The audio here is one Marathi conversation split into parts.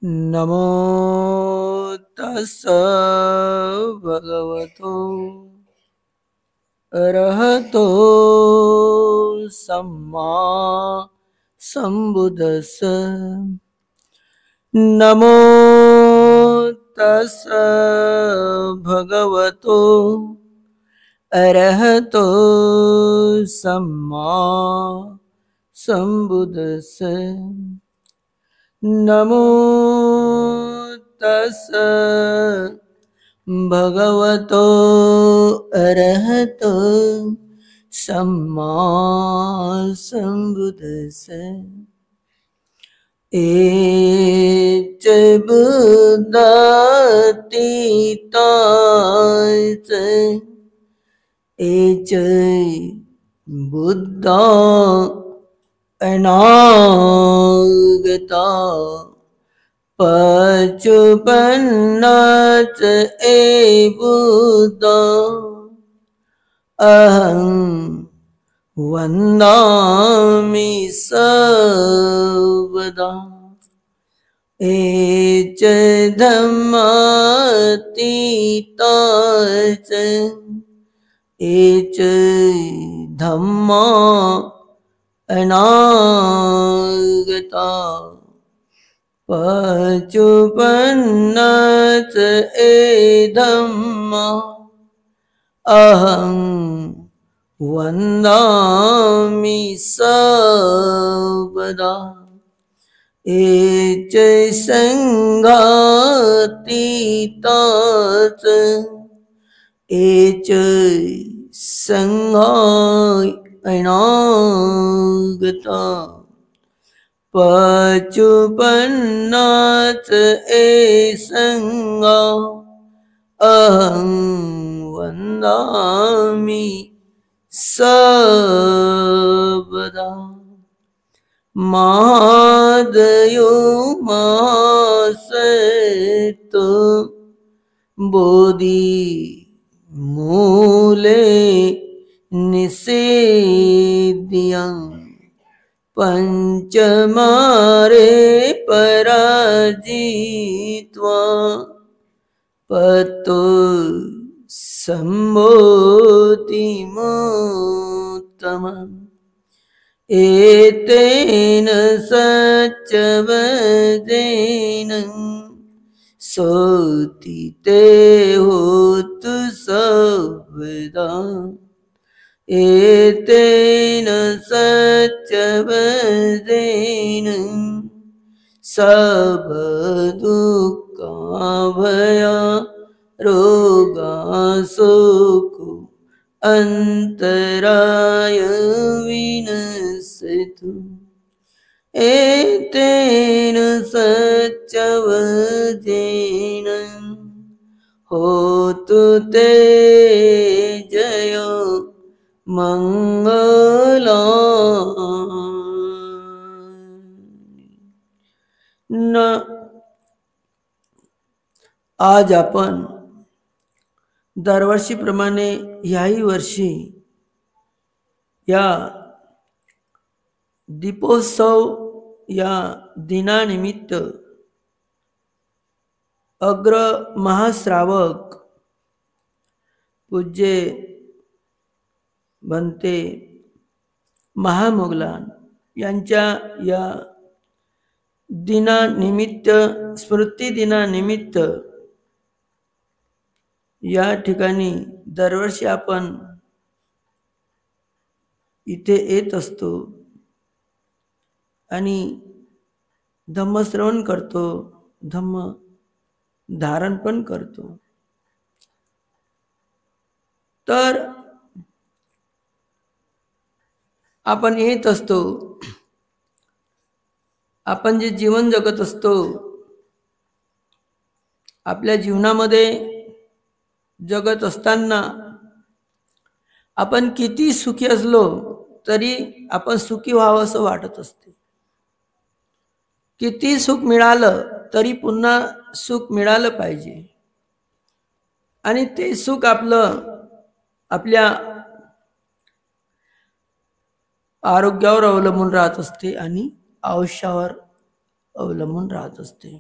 नमो तस्स भगवतो अरहतो सम्मा संबुद्दस्स। नमो तस्स भगवतो अरहतो सम्मा संबुद्दस्स। नमो तस्स भगवतो अरहतो सम्मा संबुद्दस्स। एच बुद्धातीताच एच बुद्धा अनागता पचुपन्नाच ए बुद्धा अहं वन्दामि सर्वदा। एच धम्मातीताच एच धम्मा अनागता पचुपन्नाच ए धम्मा अहं वन्दामि सर्वदा। एच संघातीताच एच संघाय अनागता पचुपन्नाच ए संगा अहं वन्दामि सर्वदा। महादयो महासतो बोधि मूले निषेध्यं पंचमारे पराजित्वा पतो सम्भोतिमुत्तमम्। एतेन सच्चवदेन सोतिते होतु सर्वदा। एतेन सच्चवदेन सर्वदुःखाभया रोगा शोको अंतराय विनश्यतु। एतेन सच्चवदेन होतु ते जय मंगला। आज आपण दरवर्षीप्रमाणे याही वर्षी या दीपोत्सव या दिनानिमित्त अग्र महाश्रावक पूज्य भंते महामोगलान यांच्या या दिनानिमित्त स्मृती दिनानिमित्त या ठिकाणी दरवर्षी आपण इथे येत असतो आणि धम्मश्रवण करतो, धम्म धारण पण करतो। तर आपण येत असतो, आपण जे जीवन जगत असतो, आपल्या जीवनामध्ये जगत असताना आपण किती सुखी असलो तरी आपण सुखी व्हावं असं वाटत असते। किती सुख मिळालं तरी पुन्हा सुख मिळालं पाहिजे आणि ते सुख आपल्या आरोग्यावर अवलंबून राहत असते आणि आयुष्यावर अवलंबून राहत असते।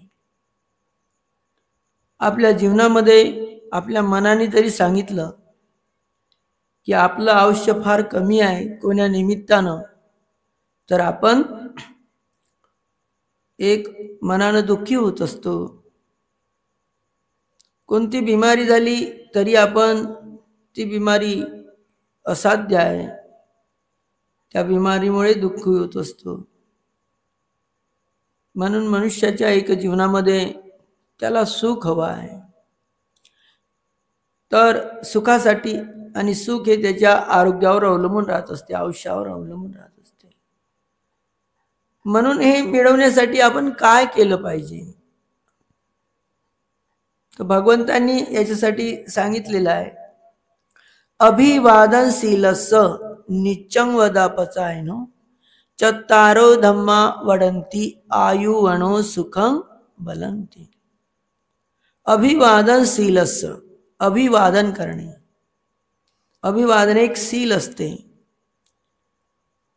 आपल्या जीवनामध्ये आपल्या मनाने जरी सांगितलं की आपलं आयुष्य फार कमी आहे कोण्या निमित्तानं, तर आपण एक मनानं दुःखी होत असतो. कोणती बिमारी झाली तरी आपण ती बिमारी असाध्य आहे, त्या बिमारीमुळे दुःखी होत असतो. म्हणून मनुष्याच्या एक जीवनामध्ये त्याला सुख हवं आहे. तर सुखासाठी, आणि सुख हे त्याच्या आरोग्यावर अवलंबून राहत असते, आयुष्यावर अवलंबून राहत असते. म्हणून हे मिळवण्यासाठी आपण काय केलं पाहिजे, तर भगवंतांनी याच्यासाठी सांगितलेलं आहे. अभिवादनशीलस नित्यं वदापचायनो चत्तारो धम्मा वदन्ति आयुवनो सुखं बलंती. अभिवादनशीलस, अभिवादन करणे. अभिवादन एक शील असते.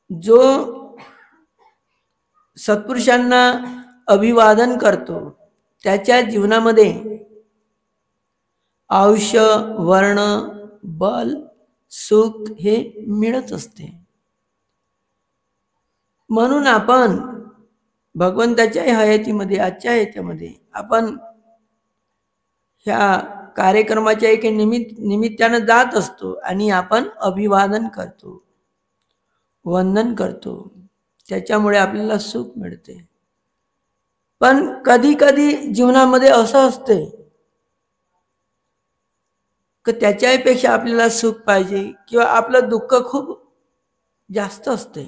जो सत्पुरुषांना अभिवादन करतो त्याच्या जीवनामध्ये आयुष्य, वर्ण, बल, सुख हे मिळत असते. म्हणून आपण भगवंताच्या हयातीमध्ये, आजच्या हयातीमध्ये आपण ह्या कार्यक्रमाच्या एक निमित्तानं जात असतो आणि आपण अभिवादन करतो, वंदन करतो. त्याच्यामुळे आपल्याला सुख मिळते. पण कधी कधी जीवनामध्ये असं असते की त्याच्यापेक्षा आपल्याला सुख पाहिजे, किंवा आपलं दुःख खूप जास्त असते.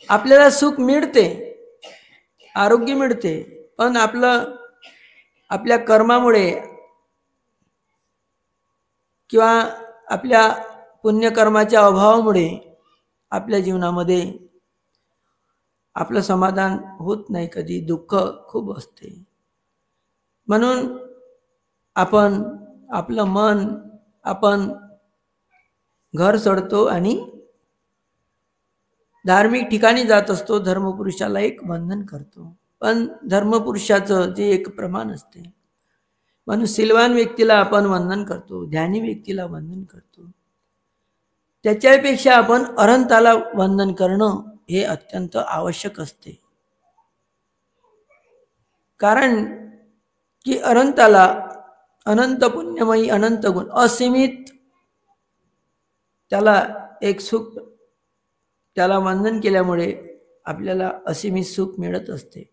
आपल्याला सुख मिळते, आरोग्य मिळते, पण आपल्या कर्मामुळे किंवा आपल्या पुण्यकर्माच्या अभावामुळे आपल्या जीवनामध्ये आपलं समाधान होत नाही, कधी दुःख खूप असते. म्हणून आपण आपलं मन, आपण घर सोडतो आणि धार्मिक ठिकाणी जात असतो, धर्मपुरुषाला एक वंदन करतो. पण धर्मपुरुषाचं जे एक प्रमाण असते, म्हणून सिलवान व्यक्तीला आपण वंदन करतो, ध्यानी व्यक्तीला वंदन करतो. त्याच्यापेक्षा आपण अनंताला वंदन करणं हे अत्यंत आवश्यक असते. कारण की अनंताला अनंत पुण्यमयी, अनंत गुण, असीमित त्याला एक सुख, त्याला वंदन केल्यामुळे आपल्याला असीमित सुख मिळत असते.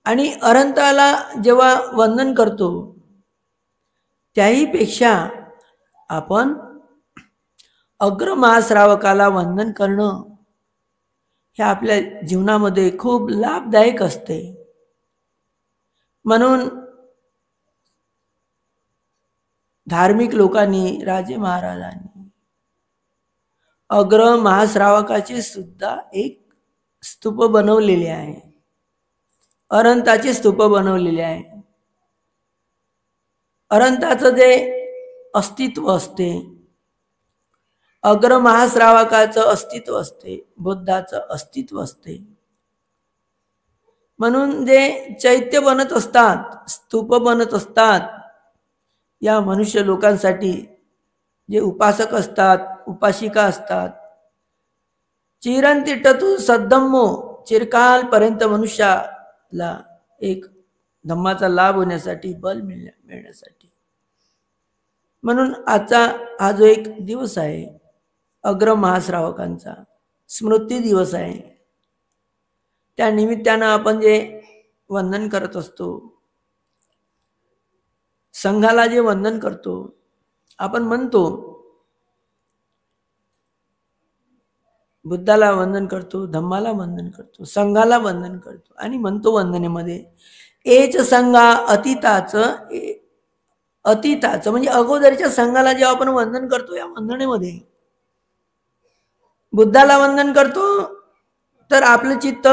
आणि अनंताला जेव्हा वंदन करतो त्याही पेक्षा आपण अग्रमहाश्रावकाला वंदन करणं हे आपल्या जीवनामध्ये खूप लाभदायक असते. म्हणून धार्मिक लोकांनी, राजे महाराजांनी अग्रमहाश्रावकाचे सुद्धा एक स्तूप बनवलेले आहे, अनंताचे स्तूप बनवलेले आहे. अनंताचं जे अस्तित्व असते, अग्रमहाश्रावकाचं अस्तित्व असते, बुद्धाचं अस्तित्व असते. म्हणून जे चैत्य बनत असतात, स्तूप बनत असतात, या मनुष्य लोकांसाठी जे उपासक असतात, उपासिका असतात, चिरंतिष्ठतु सद्धम्मो, चिरकालपर्यंत मनुष्याला एक धम्माचा लाभ होण्यासाठी, बल मिळण्यासाठी. म्हणून आजचा हा जो एक दिवस आहे अग्रमहाश्रावकांचा स्मृती दिवस आहे, त्या निमित्तानं आपण जे वंदन करत असतो, संघाला जे वंदन करतो, आपण म्हणतो बुद्धाला वंदन करतो, धम्माला वंदन करतो, संघाला वंदन करतो, आणि म्हणतो वंदनेमध्ये एच संघा अतीताचं म्हणजे अगोदरच्या संघाला जेव्हा आपण वंदन करतो, या वंदनेमध्ये बुद्धाला वंदन करतो तर आपलं चित्त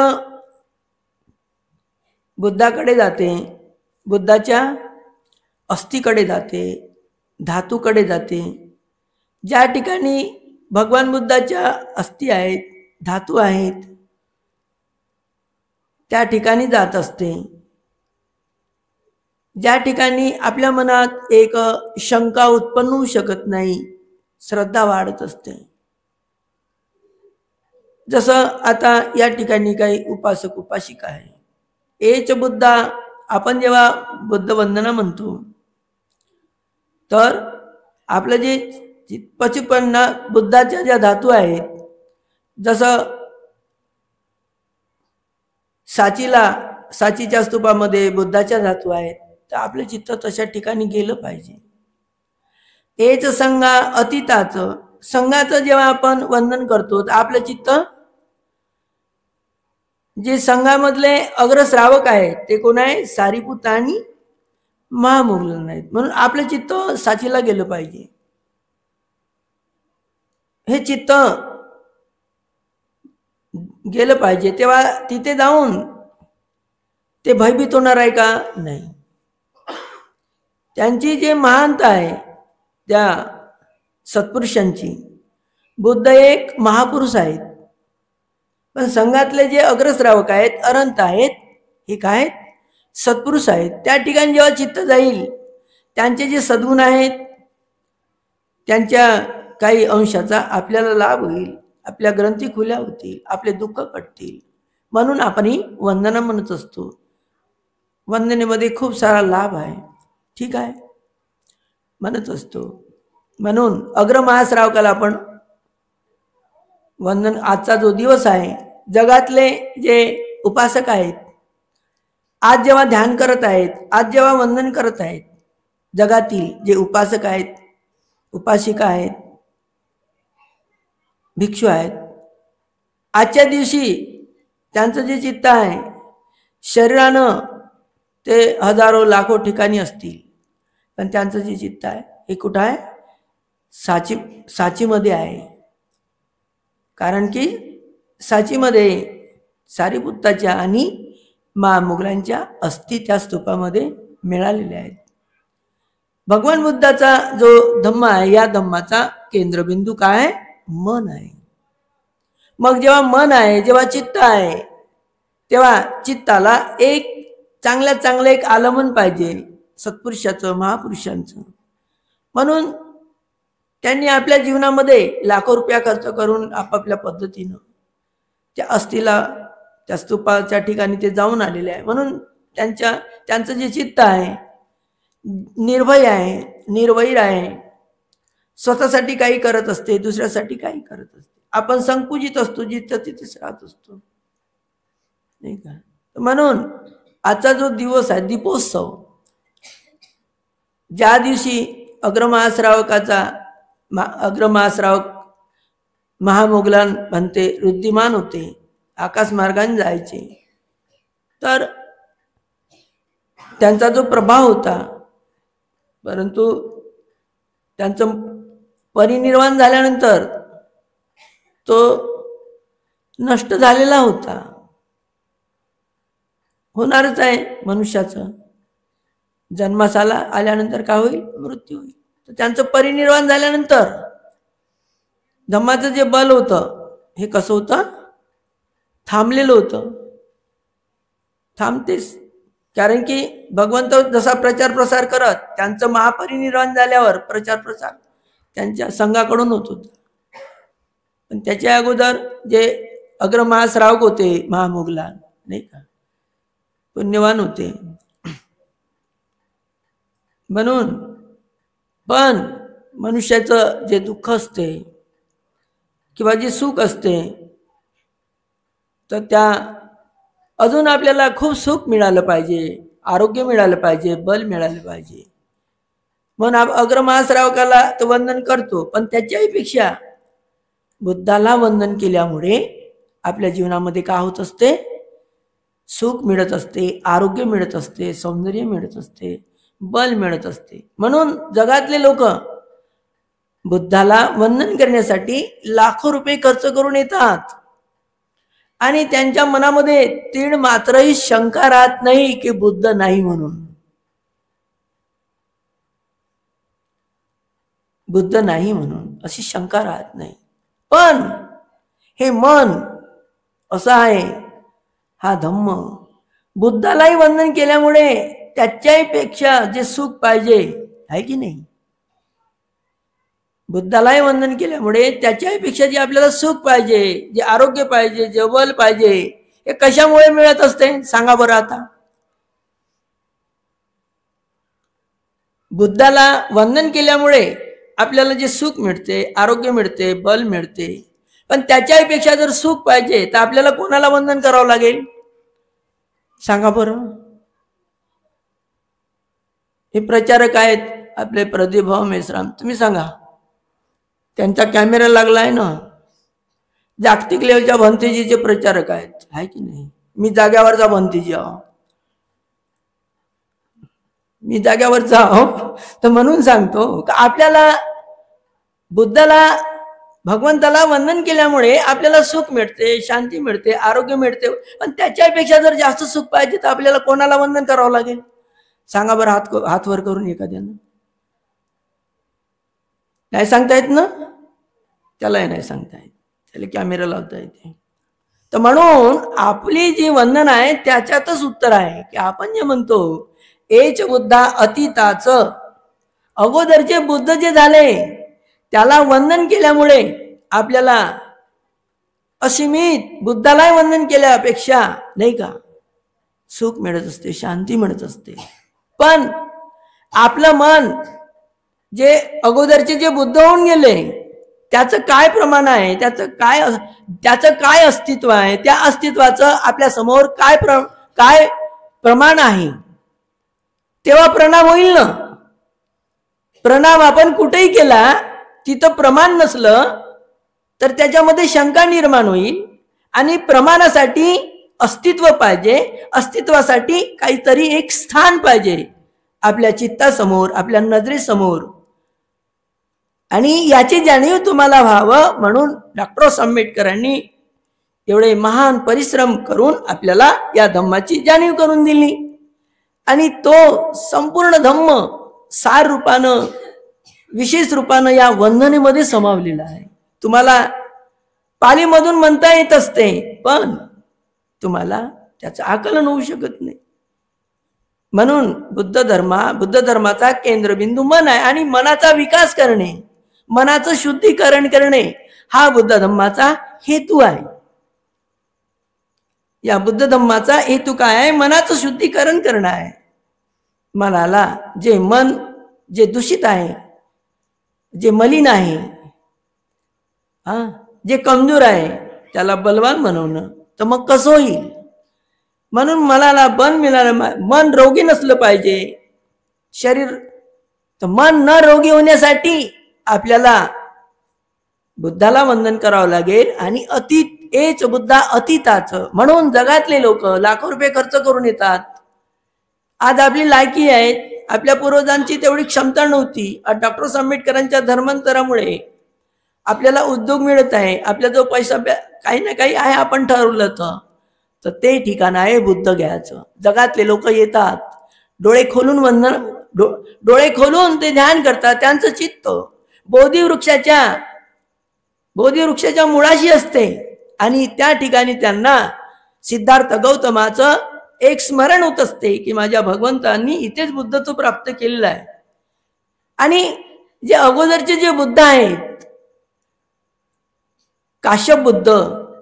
बुद्धाकडे जाते, बुद्धाच्या अस्थिकडे जाते, धातूकडे जाते. ज्या ठिकाणी भगवान बुद्धाच्या अस्थी आहेत, धातू आहेत, त्या ठिकाणी जात असते. ज्या ठिकाणी आपल्या मनात एक शंका उत्पन्न होऊ शकत नाही, श्रद्धा वाढत असते. जसं आता या ठिकाणी काही उपासक उपासिका आहे, एच बुद्धा, आपण जेव्हा बुद्ध वंदना म्हणतो तर आपलं जे चित्पचिपन्ना बुद्धाच्या ज्या धातू आहेत, जसं साचीच्या स्तूपामध्ये बुद्धाच्या धातू आहेत, तर आपलं चित्त तशा ठिकाणी गेलं पाहिजे. एच संगा अतीताचं, संघाचं जेव्हा आपण वंदन करतो तर आपलं चित्त जे संघामधले अग्रश्रावक आहेत ते कोण आहे, सारीपुत्त आणि महामोगलन आहेत. म्हणून आपलं चित्त साचीला गेलं पाहिजे. हे चित्त गेलं पाहिजे, तेव्हा तिथे जाऊन ते भयभीत होणार आहे का, नाही. त्यांची जे महानता आहे त्या सत्पुरुषांची, बुद्ध एक महापुरुष आहेत, पण संघातले जे अग्रश्रावक आहेत, अरंत आहेत, हे काय सत्पुरुष आहेत. त्या ठिकाणी जेव्हा चित्त जाईल, त्यांचे जे सद्गुण आहेत त्यांच्या काही अंशाचा आपल्याला लाभ होईल, आपल्या ग्रंथी खुल्या होतील, आपले दुःख कटतील. म्हणून आपण ही वंदना म्हणत असतो. वंदनेमध्ये खूप सारा लाभ आहे, ठीक आहे, म्हणत असतो. म्हणून अग्रमहाश्रावकाला आपण वंदन. आजचा जो दिवस आहे, जगातले जे उपासक आहेत, आज जेव्हा ध्यान करत आहेत, आज जेव्हा वंदन करत आहेत, जगातील जे उपासक आहेत, उपासिका आहेत, भिक्षू आहेत, आजच्या दिवशी त्यांचं जे चित्त आहे, शरीरानं ते हजारो लाखो ठिकाणी असतील, पण त्यांचं जे चित्त आहे हे कुठं आहे, साचीमध्ये आहे. कारण की साचीमध्ये सारीपुत्ताच्या आणि महामोगलांच्या अस्थी त्या स्तूपामध्ये मिळालेल्या आहेत. भगवान बुद्धाचा जो धम्म आहे, या धम्माचा केंद्रबिंदू काय, मन आहे. मग जेव्हा मन आहे, जेव्हा चित्त आहे, तेव्हा चित्ताला एक चांगलं एक आलमन पाहिजे सत्पुरुषाचं, महापुरुषांचं. म्हणून त्यांनी आपल्या जीवनामध्ये लाखो रुपया खर्च करून आपापल्या पद्धतीनं त्या अस्थीला, त्या स्तूपाच्या ठिकाणी ते जाऊन आलेले आहे. म्हणून त्यांचं जे चित्त आहे निर्भय आहे, निर्वैर आहे, स्वतःसाठी काही करत असते, दुसऱ्यासाठी काही करत असते. आपण संकुचित असतो, जिथं तिथेच राहत असतो, नाही का. म्हणून आजचा जो दिवस आहे दीपोत्सव, ज्या दिवशी अग्रमहाश्रावक महामोगलान म्हणते वृद्धिमान होते, आकाश मार्गाने जायचे, तर त्यांचा जो प्रभाव होता, परंतु त्यांचं परिनिर्वाण झाल्यानंतर तो नष्ट झालेला होता. होणारच आहे मनुष्याचं, जन्मास आल्यानंतर काय होईल, मृत्यू होईल. तर त्यांचं परिनिर्वाण झाल्यानंतर धम्माचं जे बल होतं हे कसं होतं, थांबलेलं होतं, थांबतेच. कारण की भगवंत जसा प्रचार प्रसार करत, त्यांचं महापरिनिर्वाण झाल्यावर प्रचार प्रसार त्यांच्या संघाकडून होत होता. पण त्याच्या अगोदर जे अग्रमहाश्रावक होते, महामोगलान, नाही का, पुण्यवान होते. म्हणून पण मनुष्याचं जे दुःख असते किंवा जे सुख असते, तर त्या अजून आपल्याला खूप सुख मिळालं पाहिजे, आरोग्य मिळालं पाहिजे, बल मिळालं पाहिजे. म्हणून अग्रमहाश्रावकाला तो वंदन करतो, पण त्याच्याही पेक्षा बुद्धाला वंदन केल्यामुळे आपल्या जीवनामध्ये काय होत असते, सुख मिळत असते, आरोग्य मिळत असते, सौंदर्य मिळत असते, बल मिळत असते. म्हणून जगातले लोक बुद्धाला वंदन करण्यासाठी लाखो रुपये खर्च करून येतात आणि त्यांच्या मनामध्ये तीळ मात्रही शंका राहत नाही की बुद्ध नाही म्हणून, बुद्ध नाही म्हणून अशी शंका राहत नाही. पण हे मन असं आहे, हा धम्म बुद्धालाही वंदन केल्यामुळे त्याच्याही पेक्षा जे सुख पाहिजे आहे की नाही, बुद्धालाही वंदन केल्यामुळे त्याच्याही पेक्षा जे आपल्याला सुख पाहिजे, जे आरोग्य पाहिजे, जे बल पाहिजे, हे कशामुळे मिळत असते सांगा बरं आता. बुद्धाला वंदन केल्यामुळे आपल्याला जे सुख मिळते, आरोग्य मिळते, बल मिळते. पण त्याच्याही पेक्षा जर सुख पाहिजे तर आपल्याला कोणाला वंदन करावं लागेल सांगा बरं. हे प्रचारक आहेत आपले प्रदीप भाऊ मेश्राम, तुम्ही सांगा. त्यांचा कॅमेरा लागलाय ना. जागतिक लेवलच्या भंतेजीचे प्रचारक आहेत, आहे की नाही. मी जाग्यावरचा भंतेजी आहो, मी जाग्यावरचा आहो. तर म्हणून सांगतो की आपल्याला बुद्धाला, भगवंताला वंदन केल्यामुळे आपल्याला सुख मिळते, शांती मिळते, आरोग्य मिळते. पण त्याच्यापेक्षा जर जास्त सुख पाहिजे तर आपल्याला कोणाला वंदन करावं लागेल सांगा बरं. हात वर करून एखाद्यानं. नाही सांगता येत ना, त्यालाही नाही सांगता येत, त्याला कॅमेरा लावता येते. तर म्हणून आपली जी वंदन आहे त्याच्यातच उत्तर आहे की आपण जे म्हणतो एच बुद्धा अतीताचं, अगोदरचे बुद्ध जे झाले त्याला वंदन केल्यामुळे आपल्याला असीमित, बुद्धालाही वंदन केल्यापेक्षा नाही का सुख मिळत असते, शांती मिळत असते. पण आपलं मन जे अगोदरचे जे बुद्ध होऊन गेले त्याचं काय प्रमाण आहे, त्याचं काय अस्तित्व आहे, त्या अस्तित्वाचं आपल्या समोर काय प्रमाण आहे, तेव्हा प्रणाम होईल ना. प्रणाम आपण कुठेही केला तिथं प्रमाण नसलं तर त्याच्यामध्ये शंका निर्माण होईल. आणि प्रमाणासाठी अस्तित्व पाहिजे, अस्तित्वासाठी काहीतरी एक स्थान पाहिजे आपल्या चित्तासमोर, आपल्या नजरेसमोर. आणि याची जाणीव तुम्हाला व्हावं म्हणून डॉ. आंबेडकरांनी एवढे महान परिश्रम करून आपल्याला या धम्माची जाणीव करून दिली. आणि तो संपूर्ण धम्म सार रूपानं, विशेष रूपानं या वंदनेमध्ये समावलेला आहे. तुम्हाला पालीमधून म्हणता येत असते पण तुम्हाला त्याचं आकलन होऊ शकत नाही. म्हणून बुद्ध धर्माचा केंद्रबिंदू मन आहे. आणि मनाचा विकास करणे, मनाचं शुद्धीकरण करणे हा बुद्ध धम्माचा हेतू आहे. या बुद्ध धम्माचा हेतू काय आहे? मनाचं शुद्धीकरण करणं आहे. मनाला जे मन जे दूषित आहे, जे मलिन आहे, जे कमजोर आहे त्याला बलवान बनवणं. तर मग कसं होईल? म्हणून मनाला बल मिळालं, मन रोगी नसलं पाहिजे. शरीर तर मन न रोगी होण्यासाठी आपल्याला बुद्धाला वंदन करावं लागेल. आणि अतीत एच बुद्धा अतीताचं. म्हणून जगातले लोक लाखो रुपये खर्च करून येतात. आज आपली लायकी आहे, आपल्या पूर्वजांची तेवढी क्षमता नव्हती. डॉ. आंबेडकरांच्या धर्मांतरामुळे आपल्याला उद्योग मिळत आहे, आपला जो पैसा काही ना काही आहे आपण ठरवलं तर ते ठिकाण आहे बुद्ध घ्यायचं. जगातले लोक येतात, डोळे खोलून वंदन, डोळे खोलून ते ध्यान करतात. त्यांचं चित्त बोधी वृक्षाच्या मुळाशी असते. आणि त्या ठिकाणी त्यांना सिद्धार्थ गौतमाचं एक स्मरण होत असते की माझ्या भगवंतांनी इथेच बुद्धत्व प्राप्त केलेलं आहे. आणि जे अगोदरचे जे बुद्ध आहेत, काश्यप बुद्ध,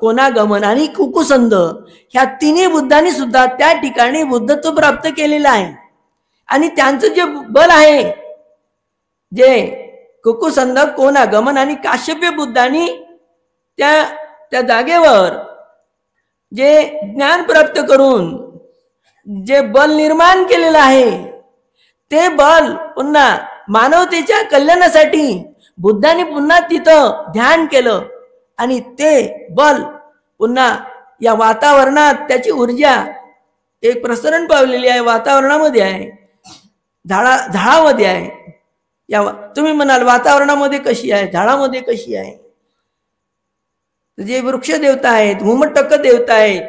कोनागमन आणि कुकुसंद, ह्या तिन्ही बुद्धांनी सुद्धा त्या ठिकाणी बुद्धत्व प्राप्त केलेलं आहे. आणि त्यांचं जे बल आहे, जे कुकुसंद, कोनागमन आणि काश्यप बुद्धांनी त्या जागेवर जे ज्ञान प्राप्त करून जे बल निर्माण केलेलं आहे, ते बल पुन्हा मानवतेच्या कल्याणासाठी बुद्धांनी पुन्हा तिथं ध्यान केलं. आणि ते बल पुन्हा या वातावरणात त्याची ऊर्जा एक प्रसरण पावलेली आहे, वातावरणामध्ये आहे, झाडामध्ये आहे. तुम्ही म्हणाल वातावरणामध्ये कशी आहे, झाडामध्ये कशी आहे? जे वृक्ष देवता आहेत, भूमटक देवता आहेत,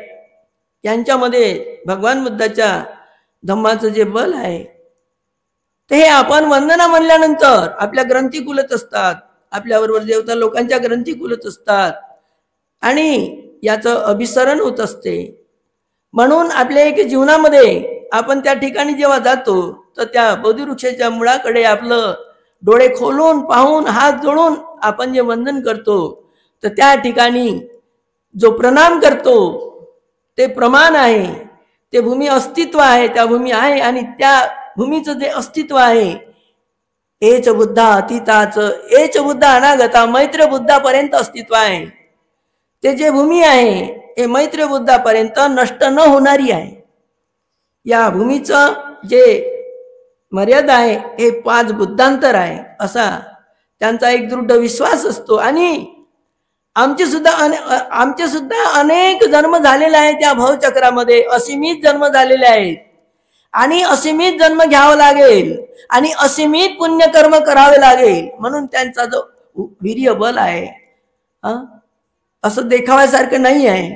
यांच्यामध्ये भगवान बुद्धाच्या धम्माचं जे बल आहे ते आपण वंदना म्हणल्यानंतर आपल्या ग्रंथी खुलत असतात. आपल्याबरोबर देवता लोकांच्या ग्रंथी खुलत असतात आणि याचं अभिसरण होत असते. म्हणून आपल्या एक जीवनामध्ये आपण त्या ठिकाणी जेव्हा जातो तर त्या बोधिवृक्षाच्या मुळाकडे आपलं डोळे खोलून पाहून हात जोडून आपण जे वंदन करतो तर त्या ठिकाणी जो प्रणाम करतो ते प्रमाण आहे, ते भूमी अस्तित्व आहे, त्या भूमी आहे आणि त्या भूमीचं जे अस्तित्व आहे एच बुद्धा अतीताच एच बुद्धा अनागता मैत्र बुद्धापर्यंत अस्तित्व आहे. ते जे भूमी आहे हे मैत्र बुद्धापर्यंत नष्ट न होणारी आहे. या भूमीचं जे मर्यादा आहे हे 5 बुद्धांतर आहे असा त्यांचा एक दृढ विश्वास असतो. आणि आमचे सुद्धा अनेक जन्म झालेले आहेत त्या भवचक्रामध्ये, असीमित जन्म झालेले आहेत आणि असीमित जन्म घ्यावं लागेल आणि असीमित पुण्यकर्म करावे लागेल. म्हणून त्यांचा जो वीर्य बल आहे असं देखाव्यासारखं नाही आहे.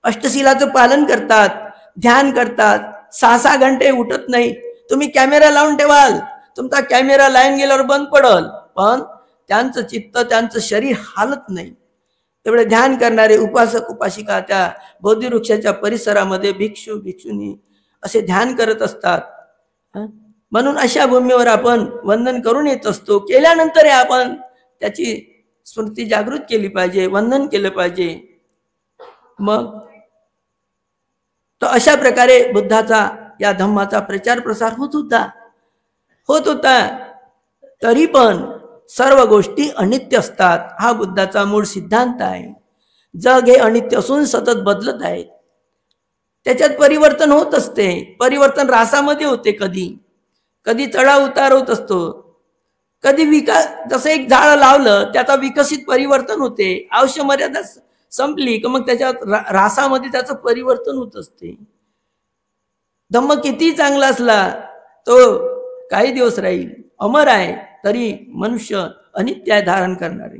अष्टशिलाचं पालन करतात, ध्यान करतात, 6-6 घंटे उठत नाही. तुम्ही कॅमेरा लावून ठेवाल, तुमचा कॅमेरा लाईन गेल्यावर बंद पडल, पण त्यांचं चित्त त्यांचं शरीर हालत नाही. एवढे ध्यान करणारे उपासक उपासिका त्या बोधिवृक्षाच्या परिसरामध्ये भिक्षू भिक्षुनी असे ध्यान करत असतात. म्हणून अशा भूमीवर आपण वंदन करून येत असतो. केल्यानंतर आपण त्याची स्मृती जागृत केली पाहिजे, वंदन केलं पाहिजे. मग तो अशा प्रकारे बुद्धाचा या धम्माचा प्रचार प्रसार होत होता. तरी पण सर्व गोष्टी अनित्य असतात हा बुद्धाचा मूळ सिद्धांत आहे. जग हे अनित्य असून सतत बदलत आहे, त्याच्यात परिवर्तन होत असते. परिवर्तन रासामध्ये होते, कधी चढाव उतार होत असतो, कधी विकास. जसं एक झाड लावलं त्याचा विकसित परिवर्तन होते, आवश्यक मर्यादा संपली की मग त्याच्यात रासामध्ये त्याचं परिवर्तन होत असते. धम्म किती चांगला असला तो काही दिवस राहील, अमर आहे, तरी मनुष्य अनित्य धारण करणारे.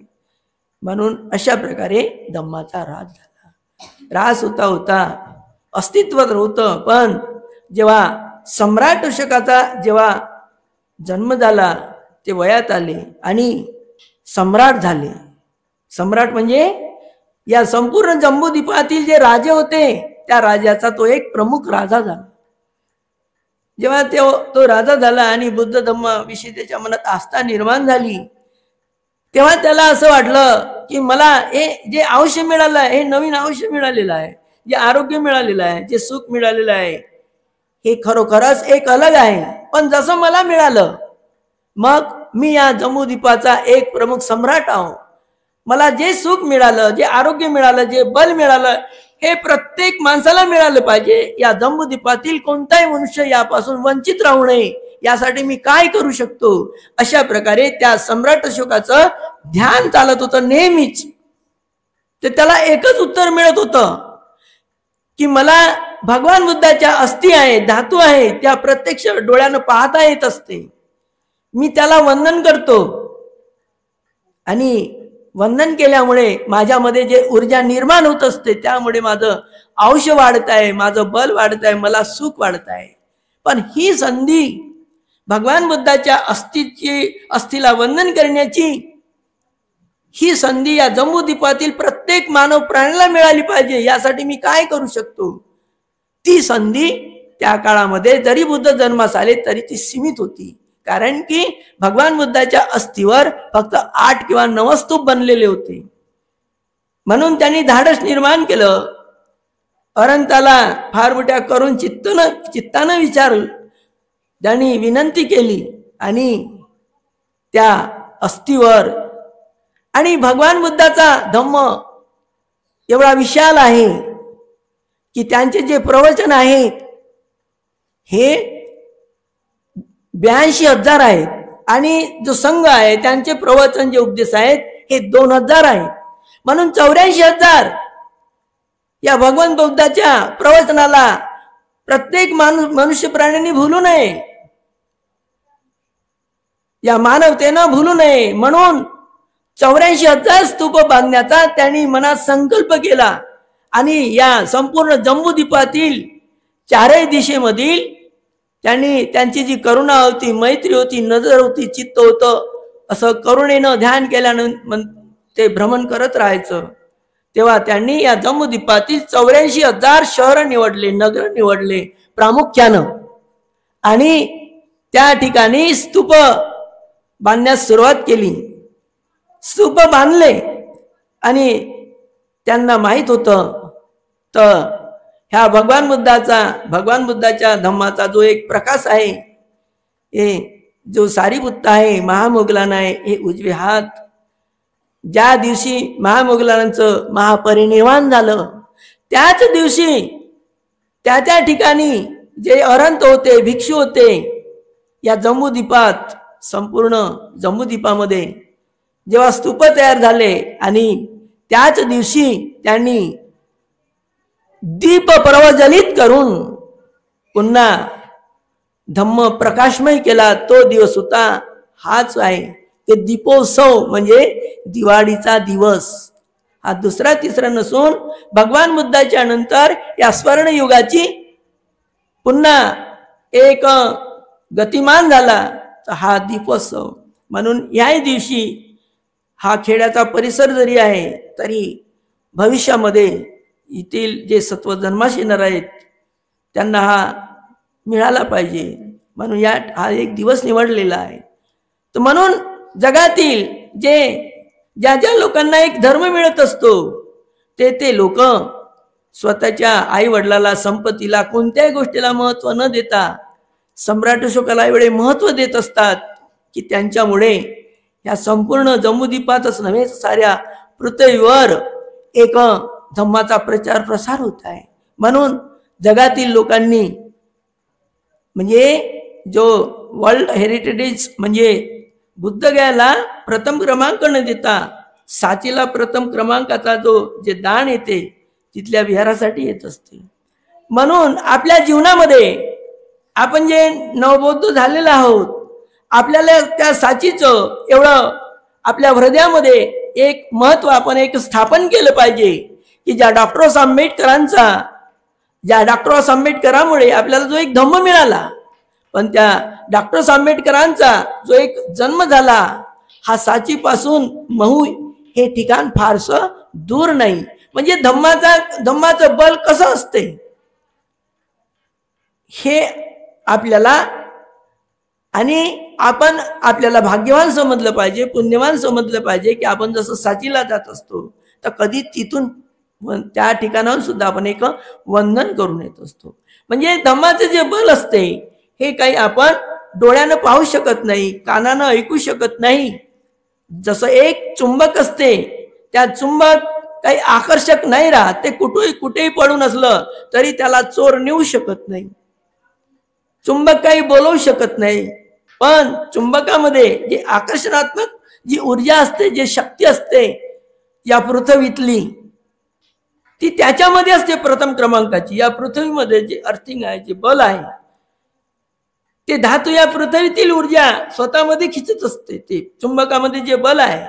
म्हणून अशा प्रकारे धम्माचा ऱ्हास झाला. ऱ्हास होता होता अस्तित्व होतं. पण जेव्हा सम्राट अशोकाचा जेव्हा जन्म झाला ते वयात आले आणि सम्राट झाले. सम्राट म्हणजे या संपूर्ण जम्बूद्वीपातील जे राजे होते त्या राजाचा तो एक प्रमुख राजा झाला. जेव्हा तो राजा झाला आणि बुद्ध धम्माविषयी त्याच्या मनात आस्था निर्माण झाली तेव्हा त्याला असं वाटलं की मला हे जे आयुष्य मिळालं आहे, हे नवीन आयुष्य मिळालेलं आहे, जे आरोग्य मिळालेलं आहे, जे सुख मिळालेलं आहे, हे खरोखरच एक अलग आहे. पण जसं मला मिळालं मग मी या जम्बूद्वीपाचा एक प्रमुख सम्राट आहो. मला जे सुख मिळालं, जे आरोग्य मिळालं, जे बल मिळालं हे प्रत्येक माणसाला मिळालं पाहिजे. या जम्बूद्वीपातील कोणताही मनुष्य यापासून वंचित राहू नये यासाठी मी काय करू शकतो. अशा प्रकारे त्या सम्राट अशोकाचं ध्यान चालत होतं नेहमीच. ते त्याला एकच उत्तर मिळत होतं की मला भगवान बुद्धाच्या अस्थी आहे, धातू आहे, त्या प्रत्यक्ष डोळ्यानं पाहता येत असते. मी त्याला वंदन करतो आणि वंदन केल्यामुळे माझ्यामध्ये जे ऊर्जा निर्माण होत असते त्यामुळे माझं आयुष्य वाढत आहे, माझं बल वाढत आहे, मला सुख वाढत आहे. पण ही संधी भगवान बुद्धाच्या अस्थीला वंदन करण्याची ही संधी या जम्बूद्वीपातील प्रत्येक मानव प्राण्याला मिळाली पाहिजे. यासाठी मी काय करू शकतो. ती संधी त्या काळामध्ये जरी बुद्ध जन्मास आले तरी ती सीमित होती. कारण की भगवान बुद्धाच्या अस्थिवर फक्त 8 किंवा 9 स्तूप बनलेले होते. म्हणून त्यांनी धाडस निर्माण केलं. अनंताला फार मोठ्या करून चित्तानं विचारलं, त्यांनी विनंती केली आणि त्या अस्थिवर. आणि भगवान बुद्धाचा धम्म एवढा विशाल आहे की त्यांचे जे प्रवचन आहेत हे 82,000 आहेत आणि जो संघ आहे त्यांचे प्रवचन जे उपदेश आहेत हे 2,000 आहेत. म्हणून 84,000 या भगवान बुद्धाच्या प्रवचनाला प्रत्येक मनुष्य प्राण्यांनी भूलू नये, या मानवतेनं भूलू नये. म्हणून 84,000 स्तूप बांधण्याचा त्यांनी मनात संकल्प केला आणि या संपूर्ण जम्बूद्वीपातील 4ही दिशेमधील त्यांनी त्यांची जी करुणा होती, मैत्री होती, नजर होती, चित्त होतं, असं करुणेनं ध्यान केल्यानं ते भ्रमण करत राहायचं. तेव्हा त्यांनी या जम्बूद्वीपातील 84,000 शहर निवडले, नगर निवडले प्रामुख्यानं, आणि त्या ठिकाणी स्तूप बांधण्यास सुरुवात केली. स्तूप बांधले आणि त्यांना माहित होतं तर ह्या भगवान बुद्धाच्या धम्माचा जो एक प्रकाश आहे, हे जो सारीपुत्त आहे, महामोगलान आहे, हे उजवे हात, ज्या दिवशी महामोगलांचं महापरिनिर्वाण झालं त्याच दिवशी त्या ठिकाणी जे अरहंत होते, भिक्षू होते, या जम्बूद्वीपात, संपूर्ण जम्बूद्वीपामध्ये जेव्हा स्तूप तयार झाले आणि त्याच दिवशी त्यांनी दीप प्रज्वलित करून पुन्हा धम्म प्रकाशमय केला, तो दिवस होता हाच आहे. ते दीपोत्सव म्हणजे दिवाळीचा दिवस. हा दुसरा तिसरा नसून भगवान बुद्धाच्या नंतर या स्वर्ण युगाची पुन्हा एक गतिमान झाला हा दीपोत्सव. म्हणून याही दिवशी हा खेड्याचा परिसर जरी आहे तरी भविष्यामध्ये येथील जे सत्व जन्मास येणार आहेत त्यांना हा मिळाला पाहिजे, म्हणून हा एक दिवस निवडलेला आहे. तर म्हणून जगातील ज्या लोकांना एक धर्म मिळत असतो ते लोक स्वतःच्या आई वडिलाला, संपत्तीला, कोणत्याही गोष्टीला महत्व न देता सम्राट अशोकाला एवढे महत्व देत असतात की त्यांच्यामुळे या संपूर्ण जम्बूद्वीपातच नव्हे साऱ्या पृथ्वीवर एक धम्माचा प्रचार प्रसार होत आहे. म्हणून जगातील लोकांनी म्हणजे जो वर्ल्ड हेरिटेज म्हणजे बुद्धगयाला प्रथम क्रमांक न देता साचीला प्रथम क्रमांकाचा जे दान येते तिथल्या विहारासाठी येत असते. म्हणून आपल्या जीवनामध्ये आपण जे नवबौद्ध झालेलो आहोत, आपल्याला त्या साचीचं एवढं आपल्या हृदयामध्ये एक महत्व आपण एक स्थापन केलं पाहिजे की ज्या डॉक्टर आंबेडकरांमुळे आपल्याला जो एक धम्म मिळाला, पण त्या डॉक्टर आंबेडकरांचा जो एक जन्म झाला हा साचीपासून महू हे ठिकाण फारसं दूर नाही. म्हणजे धम्माचं बल कसं असते हे आपल्याला, आणि आपण आपल्याला भाग्यवान समजलं पाहिजे, पुण्यवान समजलं पाहिजे की आपण जसं साचीला जात असतो तर कधी तिथून त्या ठिकाणाहून सुद्धा आपण एक वंदन करून येत असतो. म्हणजे धम्माचे जे बल असते हे काही आपण डोळ्यानं पाहू शकत नाही, कानानं ऐकू शकत नाही. जसं एक चुंबक असते, त्या चुंबक काही आकर्षक नाही राहत, ते कुठेही पडून असलं तरी त्याला चोर नेऊ शकत नाही, चुंबक काही बोलवू शकत नाही. पण चुंबकामध्ये जे आकर्षणात्मक जी ऊर्जा असते, जी शक्ती असते या पृथ्वीतली, ती त्याच्यामध्ये असते प्रथम क्रमांकाची. या पृथ्वीमध्ये जे अर्थिंग आहे, जे बल आहे, ते धातू या पृथ्वीतील ऊर्जा स्वतःमध्ये खिचत असते. ते चुंबकामध्ये जे बल आहे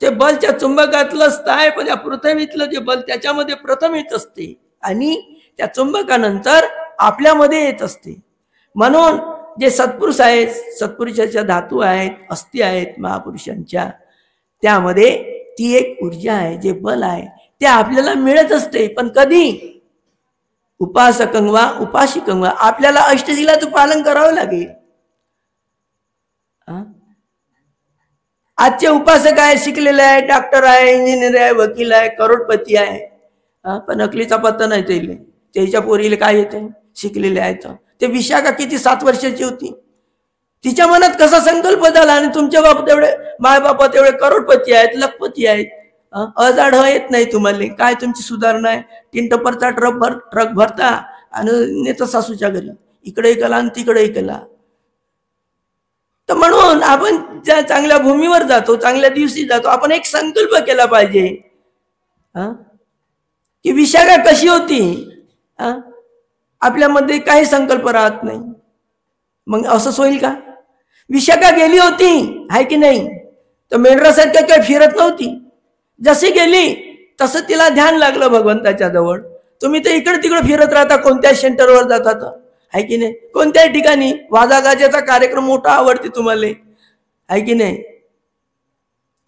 ते बलच्या चुंबकातलं आहे, पण या पृथ्वीतलं जे बल त्याच्यामध्ये प्रथम येत असते आणि त्या चुंबकानंतर आपल्यामध्ये येत असते. म्हणून जे सत्पुरुष आहेत, सत्पुरुषाच्या धातू आहेत, अस्थी आहेत महापुरुषांच्या, त्यामध्ये ती एक ऊर्जा आहे, जे बल आहे ते आपल्याला मिळत असते. पण कधी? उपासकंवा उपासिकंवा, आपल्याला अष्टशिलाचं पालन करावं लागेल. आजचे उपासक आहे, शिकलेले आहे, डॉक्टर आहे, इंजिनियर आहे, वकील आहे, करोडपती आहे, पण अकलीचा पत्ता नाही त्याच्या पोरीला काय येते, शिकलेले आहेत. ते विशाखा किती 7 वर्षाची होती, तिच्या मनात कसा संकल्प झाला, आणि तुमच्या बाप तेवढे माय बापात एवढे करोडपती आहेत, लखपती आहेत, अजाड येत नाही तुम्हाला. काय तुमची सुधारणा आहे? 3 टप्परचा ट्रक भरता आणि नेता सासूच्या घरी, इकडे केला आणि तिकडे केला. तर म्हणून आपण ज्या चांगल्या भूमीवर जातो, चांगल्या दिवशी जातो, आपण एक संकल्प केला पाहिजे की विशाखा कशी होती. आपल्यामध्ये काही संकल्प राहत नाही, मग असंच होईल का? विशाखा गेली होती आहे की नाही, तर मेंढरासारख्या काही फिरत नव्हती. जशी गेली तसं तिला ध्यान लागलं भगवंताच्या जवळ. तुम्ही तर इकडे तिकडे फिरत राहता, कोणत्या सेंटरवर जातात आहे की नाही, कोणत्याही ठिकाणी वाजागाजाचा कार्यक्रम मोठा आवडते तुम्हाला आहे की नाही,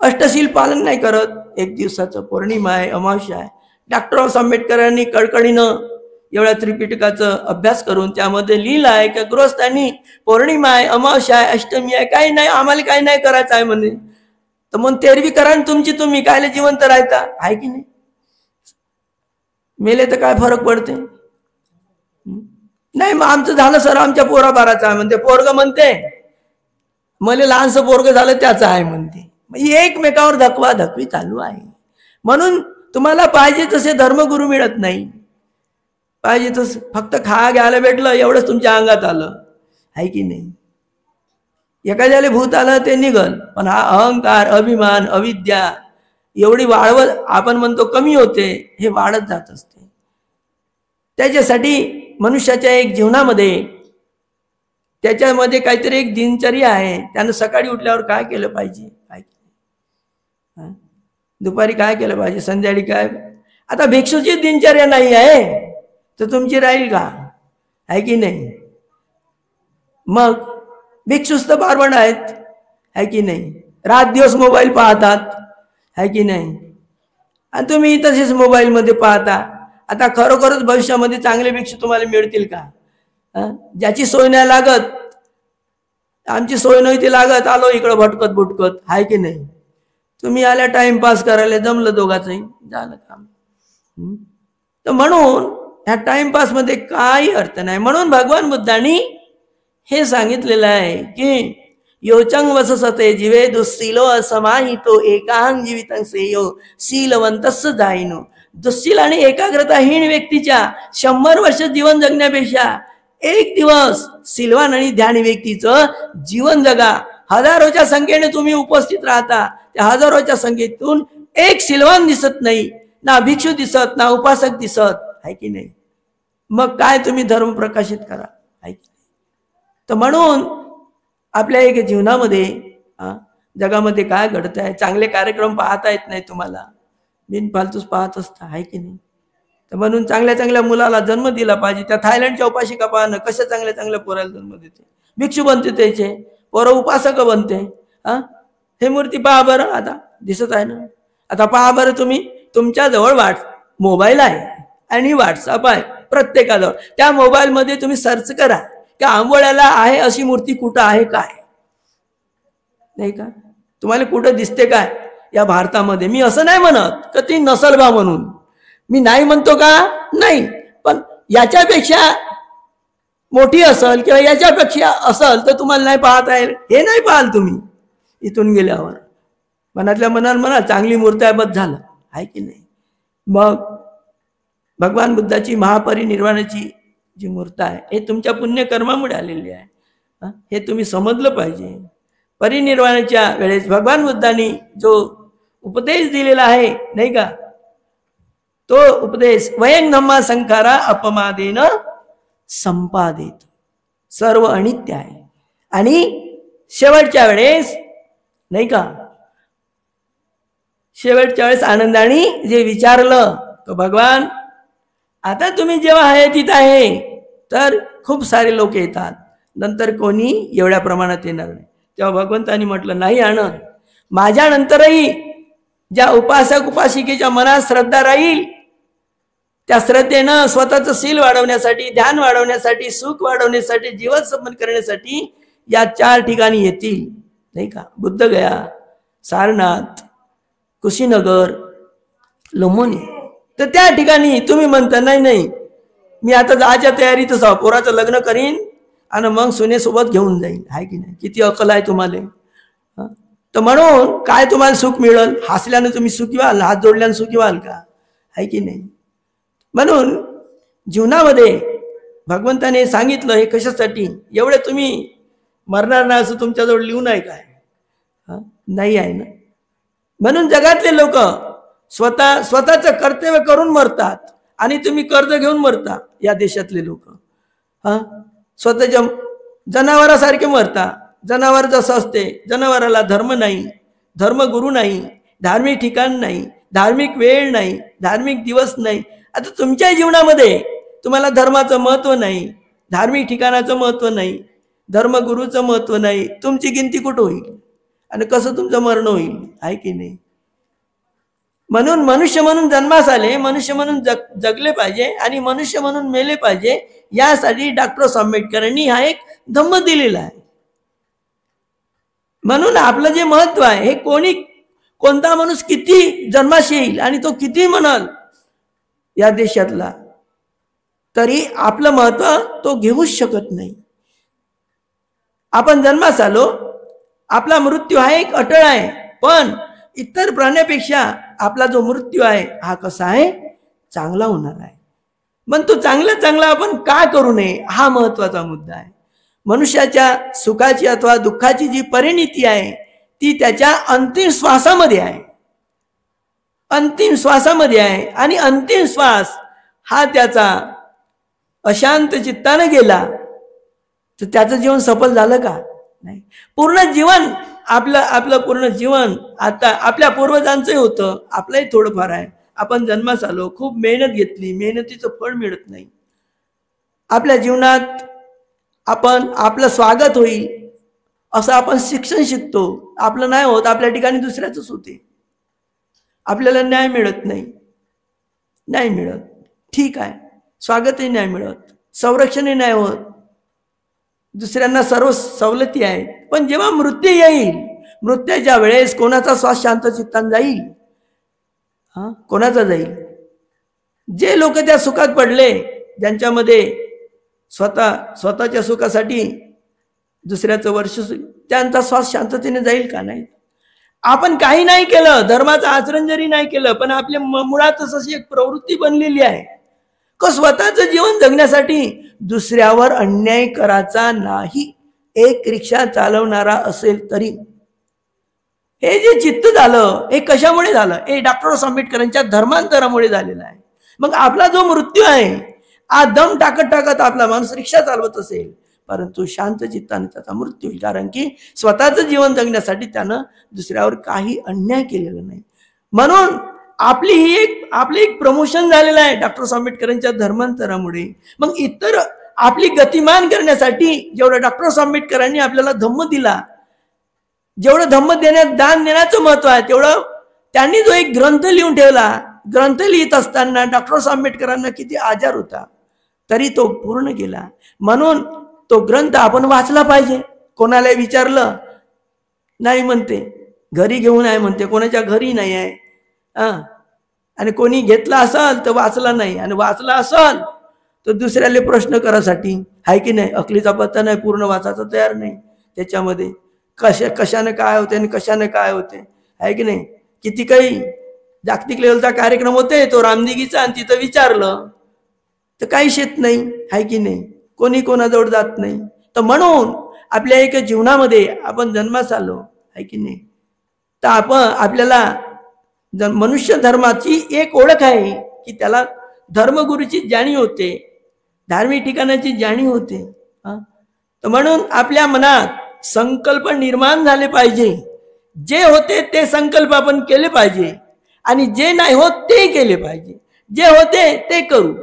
अष्टशील पालन नाही करत. एक दिवसाचं पौर्णिमा आहे, अमावस्या आहे. डॉक्टर बाबासाहेब आंबेडकरांनी कळकळीनं एवढ्या त्रिपिटकाचं अभ्यास करून त्यामध्ये लिहिलं आहे की गृहस्थांनी पौर्णिमा आहे, अमावस्या आहे, अष्टमी आहे, काही नाही, आम्हाला काही नाही करायचं आहे म्हणे. तर मग तेरवी करा तुमची तुम्ही, कायले जिवंत राहता, आहे की नाही? मेले तर काय फरक पडते? नाही मग आमचं झालं सर, आमच्या पोराबाराचं आहे म्हणते. पोरग म्हणते मला लहानसं पोरग झालं त्याचं आहे म्हणते. एकमेकावर धकवा धकवी चालू आहे. म्हणून तुम्हाला पाहिजे तसे धर्मगुरू मिळत नाही. पाहिजे तसं फक्त खा घ्यायला भेटलं एवढंच तुमच्या अंगात आलं, आहे की नाही? एखाद्याला भूत आलं ते निघल, पण हा अहंकार, अभिमान, अविद्या एवढी वाढवत आपण म्हणतो कमी होते, हे वाढत जात असते. त्याच्यासाठी मनुष्याच्या एक जीवनामध्ये त्याच्यामध्ये काहीतरी एक दिनचर्या आहे. त्यानं सकाळी उठल्यावर काय केलं पाहिजे, काय दुपारी काय केलं पाहिजे, संध्याकाळी काय. आता भिक्षूची दिनचर्या नाही आहे तर तुमची राहील का, आहे की नाही? मग भिक्षुच तर बारवण आहेत, आहे की नाही? रात दिवस मोबाईल पाहतात, आहे की नाही? आणि तुम्ही तसेच मोबाईलमध्ये पाहता. आता खरोखरच भविष्यामध्ये चांगले भिक्षू तुम्हाला मिळतील का? ज्याची सोय नाही लागत, आमची सोय नव्हती लागत, आलो इकडं भटकत भुटकत, आहे की नाही? तुम्ही आल्या टाइमपास करायला, जमलं दोघांचंही, झालं काम. तर म्हणून ह्या टाइमपास मध्ये काही अर्थ नाही. म्हणून भगवान बुद्धांनी हे सांगितलेलं आहे की योचंग वससते जीवे दुःशीलो असमाहितो एकाहं जीवितं सेयो शीलवंतस्य जाईनो. दुःशील आणि एकाग्रताहीन व्यक्तीच्या 100 वर्ष जीवन जगण्यापेक्षा एक दिवस शीलवान आणि ध्यानी व्यक्तीचं जीवन जगा. हजारोच्या संख्येने तुम्ही उपस्थित राहता, त्या हजारोच्या संख्येतून एक शीलवान दिसत नाही, ना भिक्षू दिसत, ना उपासक दिसत, आहे की नाही? मग काय तुम्ही धर्म प्रकाशित करा, आहे की नाही? तर म्हणून आपल्या एक जीवनामध्ये जगामध्ये काय घडत आहे, चांगले कार्यक्रम पाहता येत नाही तुम्हाला, बिनफालतूच पाहत असता, आहे की नाही? तर म्हणून चांगल्या चांगल्या मुलाला जन्म दिला पाहिजे. त्या थायलंडच्या उपासिका पाहणं कशा चांगल्या चांगल्या पोराला जन्म देते, भिक्षू बनते, त्याचे पोरं उपासक बनते. हे मूर्ती पहा बरं, आता दिसत आहे ना. आता पहा बरं, तुम्ही तुमच्याजवळ मोबाईल आहे आणि व्हॉट्सअप आहे प्रत्येकाजवळ. त्या मोबाईलमध्ये तुम्ही सर्च करा की आंबोळ्याला आहे अशी मूर्ती कुठं आहे, काय नाही का? तुम्हाला कुठं दिसते काय या भारतामध्ये? मी असं नाही म्हणत का ती नसल बा म्हणून, मी नाही म्हणतो का, नाही. पण याच्यापेक्षा मोठी असल किंवा याच्यापेक्षा असल तर तुम्हाला नाही पाहता येईल, हे नाही पाहाल तुम्ही इथून गेल्यावर. मनातल्या मनात म्हणा चांगली मूर्ती आहे बस झालं, आहे की नाही? मग भगवान बुद्धाची महापरिनिर्वाणाची जी मूर्त आहे हे तुमच्या पुण्यकर्मामुळे आलेली आहे. हे तुम्ही समजलं पाहिजे. परिनिर्वाणाच्या वेळेस भगवान बुद्धांनी जो उपदेश दिलेला आहे, नाही का, तो उपदेश वयं धम्मा संखारा अपमादेन संपादित, सर्व अनित्य आहे. आणि शेवटच्या वेळेस, नाही का, शेवटच्या वेळेस आनंदाने जे विचारलं तो भगवान आता तुम्ही जेव्हा आहे तिथं आहे, तर खूप सारे लोक येतात, नंतर कोणी एवढ्या प्रमाणात येणार नाही. तेव्हा भगवंतांनी म्हटलं नाही आनंद, माझ्यानंतरही ज्या उपासक उपासिकेच्या मनात श्रद्धा राहील, त्या श्रद्धेनं स्वतःचं शील वाढवण्यासाठी, ध्यान वाढवण्यासाठी, सुख वाढवण्यासाठी, जीवन संपन्न करण्यासाठी या 4 ठिकाणी येतील, नाही का? बुद्धगया, सारनाथ, कुशीनगर, लुंबिनी. तर त्या ठिकाणी तुम्ही म्हणता नाही नाही मी आता जायच्या तयारीतच आहो, पोराचं लग्न करीन आणि मग सुनेसोबत घेऊन जाईन, आहे की नाही? किती अक्कल आहे तुम्हाला? तर म्हणून काय तुम्हाला सुख मिळेल? हसल्यानं तुम्ही सुखी व्हाल, हात जोडल्यानं सुखी व्हाल का, आहे की नाही? म्हणून जीवनामध्ये भगवंताने सांगितलं हे कशासाठी, एवढे तुम्ही मरणार नाही असं तुमच्याजवळ लिहून आहे काय? नाही आहे ना. म्हणून जगातले लोक स्वतःचं कर्तव्य करून मरतात आणि तुम्ही कर्ज घेऊन मरता. या देशातले लोक स्वतःच्या जनावरासारखे मरता. जनावर जसं असते, जनावराला धर्म नाही, धर्मगुरू नाही, धार्मिक ठिकाण नाही, धार्मिक वेळ नाही, धार्मिक दिवस नाही. आता तुमच्या जीवनामध्ये तुम्हाला धर्माचं महत्व नाही, धार्मिक ठिकाणाचं महत्व नाही, धर्मगुरूचं महत्व नाही, तुमची गिनती कुठं होईल आणि कसं तुमचं मरण होईल, आहे की नाही? म्हणून मनुष्य म्हणून जन्मास आले, मनुष्य म्हणून जगले पाहिजे आणि मनुष्य म्हणून मेले पाहिजे, यासाठी डॉक्टर आंबेडकरांनी हा एक धम्म दिलेला आहे. म्हणून आपलं जे महत्व आहे हे कोणता माणूस किती जन्मास येईल आणि तो किती म्हणाल या देशातला, तरी आपलं महत्व तो घेऊच शकत नाही. आपण जन्मास आलो, आपला मृत्यू हा एक अटळ आहे, पण इतर प्राण्यापेक्षा आपला जो मृत्यू आहे हा कसा आहे, चांगला होणार आहे. पण तो चांगला आपण का करू नये हा महत्वाचा मुद्दा आहे. मनुष्याच्या सुखाची अथवा दुःखाची जी परिणिती आहे ती त्याच्या अंतिम श्वासामध्ये आहे, अंतिम श्वासामध्ये आहे. आणि अंतिम श्वास हा त्याचा अशांत चित्ताने गेला तर त्याचं जीवन सफल झालं का? नाही. पूर्ण जीवन आपलं पूर्ण जीवन आता आपल्या पूर्वजांचं होतं, आपलंही थोडंफार आहे. आपण जन्मास आलो, खूप मेहनत घेतली, मेहनतीचं फळ मिळत नाही. आपल्या जीवनात आपलं स्वागत होईल असं आपण शिक्षण शिकतो, आपलं नाही होत, आपल्या ठिकाणी दुसऱ्याच होते. आपल्याला न्याय मिळत नाही मिळत, ठीक आहे, स्वागतही नाही मिळत, संरक्षणही नाही होत, दुसऱ्यांना सर्व सवलती आहेत. पण जेव्हा मृत्यू येईल, मृत्यूच्या वेळेस कोणाचा श्वास शांत चित्तान जाईल? कोणाचा जाईल? जे लोक त्या सुखात पडले, ज्यांच्यामध्ये स्वतःच्या सुखासाठी दुसऱ्याचं वर्ष, त्यांचा श्वास शांततेने जाईल का? नाही. आपण काही नाही केलं, धर्माचं आचरण जरी नाही केलं, पण आपल्या मुळातच अशी एक प्रवृत्ती बनलेली आहे का स्वतःचं जीवन जगण्यासाठी दुसऱ्यावर अन्याय करायचा नाही. एक रिक्षा चालवणारा असेल तरी हे जे चित्त झालं हे कशामुळे झालं? हे डॉक्टर आंबेडकरांच्या धर्मांतरामुळे झालेलं आहे. मग आपला जो मृत्यू आहे, दम टाकत आपला माणूस रिक्षा चालवत असेल, परंतु शांत चित्ताने त्याचा मृत्यू होईल, कारण की स्वतःचं जीवन जगण्यासाठी त्यानं दुसऱ्यावर काही अन्याय केलेला नाही. म्हणून आपली एक प्रमोशन झालेलं आहे डॉक्टर आंबेडकरांच्या धर्मांतरामुळे. मग इतर आपली गतिमान करण्यासाठी जेवढं डॉक्टर आंबेडकरांनी आपल्याला धम्म दिला, जेवढं धम्म दान देण्याचं महत्व आहे, तेवढं त्यांनी जो एक ग्रंथ लिहून ठेवला, ग्रंथ लिहित असताना डॉक्टर आंबेडकरांना किती आजार होता, तरी तो पूर्ण केला. म्हणून तो ग्रंथ आपण वाचला पाहिजे. कोणाला विचारलं नाही म्हणते, घरी घेऊन आहे म्हणते, कोणाच्या घरी नाही आहे. आणि कोणी घेतला असेल तर वाचला नाही, आणि वाचला असेल तर दुसऱ्याला प्रश्न करासाठी आहे की नाही, अकलीचा पत्ता नाही, पूर्ण वाचायचा तयार नाही. त्याच्यामध्ये कशाने काय होते आणि कशाने काय होते आहे की नाही. किती काही जागतिक लेवलचा कार्यक्रम होते तो रामदिगीचा, आणि तिथं विचारलं तर काही शेत नाही आहे की नाही, कोणी कोणाजवळ जात नाही. तर म्हणून आपल्या एक जीवनामध्ये आपण जन्मास आलो आहे की नाही, तर आपल्याला मनुष्य धर्माची एक ओळख आहे की त्याला धर्मगुरूची जाणीव होते, धार्मिक ठिकाणाची जाणीव होते. तर म्हणून आपल्या मनात संकल्प निर्माण झाले पाहिजे. जे होते ते संकल्प आपण केले पाहिजे, आणि जे नाही होत ते केले पाहिजे. जे होते ते करू,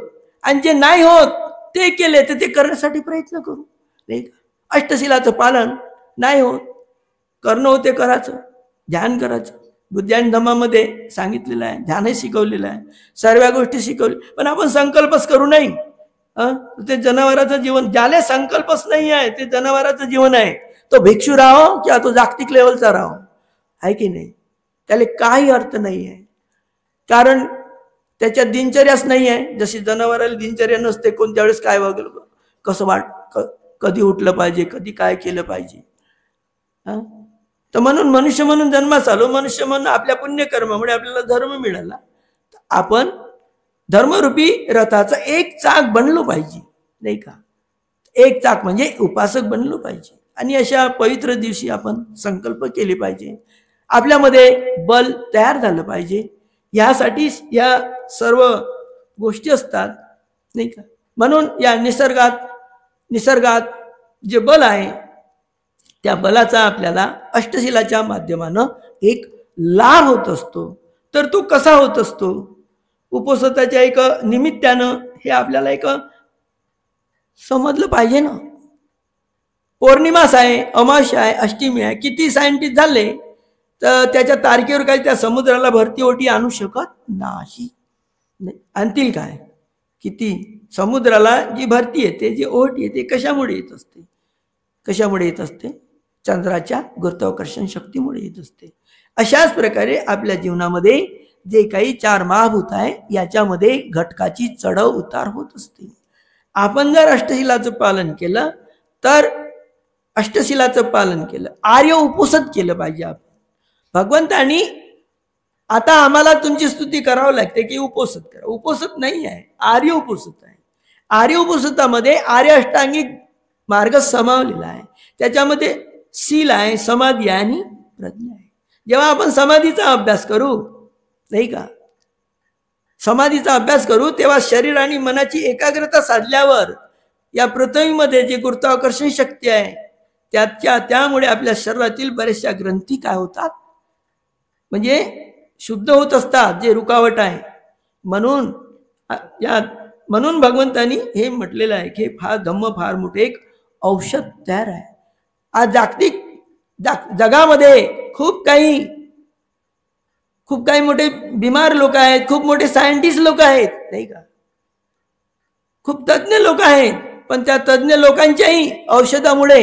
आणि जे नाही होत ते केले तर ते करण्यासाठी प्रयत्न करू, नाही का. अष्टशिलाचं पालन नाही होत, करणं होते करायचं, ध्यान करायचं. बुद्ध्यान धम्मामध्ये सांगितलेलं आहे, ध्यानही शिकवलेलं आहे, सर्व गोष्टी शिकवल्या, पण आपण संकल्पच करू नाही. ते जनावराचं जीवन, ज्याला संकल्पच नाही आहे ते जनावराचं जीवन आहे. तो भिक्षू राहो किंवा तो जागतिक लेवलचा राहो आहे की नाही, त्याला काही अर्थ नाही आहे, कारण त्याच्या दिनचर्याच नाही आहे. जशी जनावराला दिनचर्या नसते, कोणत्या वेळेस काय वगैरे कसं कधी उठलं पाहिजे, कधी काय केलं पाहिजे. तर म्हणून मनुष्य म्हणून जन्मास आलो, मनुष्य म्हणून आपल्या पुण्यकर्मामुळे आपल्याला धर्म मिळाला. आपण धर्मरूपी रथाचं एक चाक बनलो पाहिजे, नाही का. एक चाक म्हणजे उपासक बनलो पाहिजे. आणि अशा पवित्र दिवशी आपण संकल्प केले पाहिजे, आपल्यामध्ये बल तयार झालं पाहिजे. यासाठी या सर्व गोष्टी असतात, नाही का. म्हणून या निसर्गात जे बल आहे त्या बलाचा आपल्याला अष्टशिलाच्या माध्यमानं एक लाभ होत असतो. तर तो कसा होत असतो? उपवासाच्या एक निमित्तानं हे आपल्याला एक समजलं पाहिजे ना. पौर्णिमास आहे, अमावस्या आहे, अष्टमी आहे, किती सायंटिस्ट झाले तर त्याच्या तारखेवर काही त्या समुद्राला भरती ओटी आणू शकत नाही. आणतील काय? किती समुद्राला जी भरती येते, जी ओट येते, कशामुळे येत असते? कशामुळे येत असते? चंद्राच्या गुरुत्वाकर्षण शक्तीमुळे येत असते. अशाच प्रकारे आपल्या जीवनामध्ये जे काही 4 महाभूत आहे याच्यामध्ये घटकाची चढव उतार होत असते. आपण जर अष्टशिलाचं पालन केलं तर अष्टशिलाचं पालन केलं, आर्य उपोषित केलं पाहिजे. आपण भगवंतानी आता आम्हाला तुमची स्तुती करावं लागते की उपोषित करा. उपोषित नाही आहे, आर्य उपोषित आहे. आर्य उपोषितामध्ये आर्य अष्टांगिक मार्ग समावलेला आहे. त्याच्यामध्ये शील आहे, समाधी आहे आणि प्रज्ञा आहे. जेव्हा आपण समाधीचा अभ्यास करू, नाही का, समाधीचा अभ्यास करू, तेव्हा शरीर आणि मनाची एकाग्रता साधल्यावर या पृथ्वीमध्ये जे गुरुत्वाकर्षण शक्ती आहे त्यामुळे आपल्या शरीरातील बऱ्याचशा ग्रंथी काय होतात, म्हणजे शुद्ध होत असतात, जे रुकावट आहे. म्हणून भगवंतानी हे म्हटलेलं आहे की धम्म फार मोठे एक औषध तयार आहे. आज जागतिक जगामध्ये खूप काही मोठे बिमार लोक आहेत, खूप मोठे सायंटिस्ट लोक आहेत, नाही का, खूप तज्ञ लोक आहेत. पण त्या तज्ञ लोकांच्याही औषधामुळे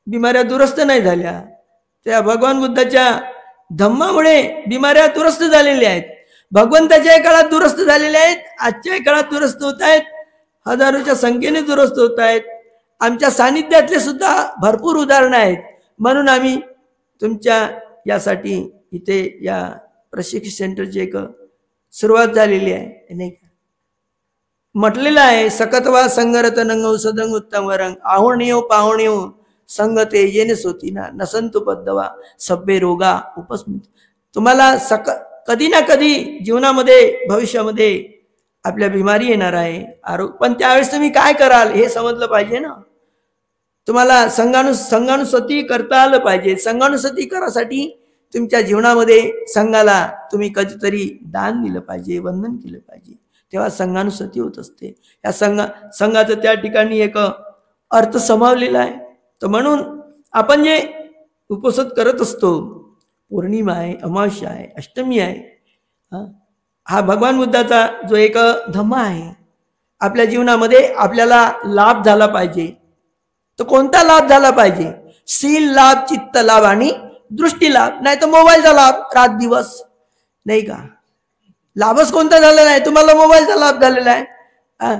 बिमाऱ्या दुरुस्त नाही झाल्या. त्या भगवान बुद्धाच्या धम्मामुळे बिमाऱ्या दुरुस्त झालेल्या आहेत. भगवंताच्या काळात दुरुस्त झालेल्या आहेत, आजच्या काळात दुरुस्त होत आहेत, हजारोच्या संख्येने दुरुस्त होत आहेत. आमच्या सानिध्यातले सुद्धा भरपूर उदाहरणं आहेत. म्हणून आम्ही तुमच्या यासाठी इथे या प्रशिक्षण सेंटरची एक सुरुवात झालेली आहे, नाही का. म्हटलेलं आहे, सकतवा संगरत नंग औषधंग उत्तम वरंग आहोणीयो पाहोणीयो संगते येणे सोतीना नसंतु पद्दवा सभ्य रोगा उपस्मित. तुम्हाला कधी ना कधी जीवनामध्ये भविष्यामध्ये आपल्या बिमारी येणार आहे, आरोग्य, पण त्यावेळेस तुम्ही काय कराल हे समजलं पाहिजे ना. तुम्हाला संघानुसती करता आलं पाहिजे. संघानुसती करासाठी तुमच्या जीवनामध्ये संघाला तुम्ही कधीतरी दान दिलं पाहिजे, वंदन केलं पाहिजे, तेव्हा संघानुसती होत असते. या संघाचं त्या ठिकाणी एक अर्थ समावलेला आहे. तर म्हणून आपण जे उपोषित करत असतो, पौर्णिमा आहे, अमावस्या आहे, अष्टमी आहे, हा भगवान बुद्धाचा जो एक धम्म आहे, आपल्या जीवनामध्ये आपल्याला लाभ झाला पाहिजे. तर कोणता लाभ झाला पाहिजे? शील लाभ, चित्त लाभ आणि दृष्टी लाभ. नाही तर मोबाईलचा लाभ रात दिवस, नाही का. लाभच कोणता झालेला आहे? तुम्हाला मोबाईलचा लाभ झालेला आहे.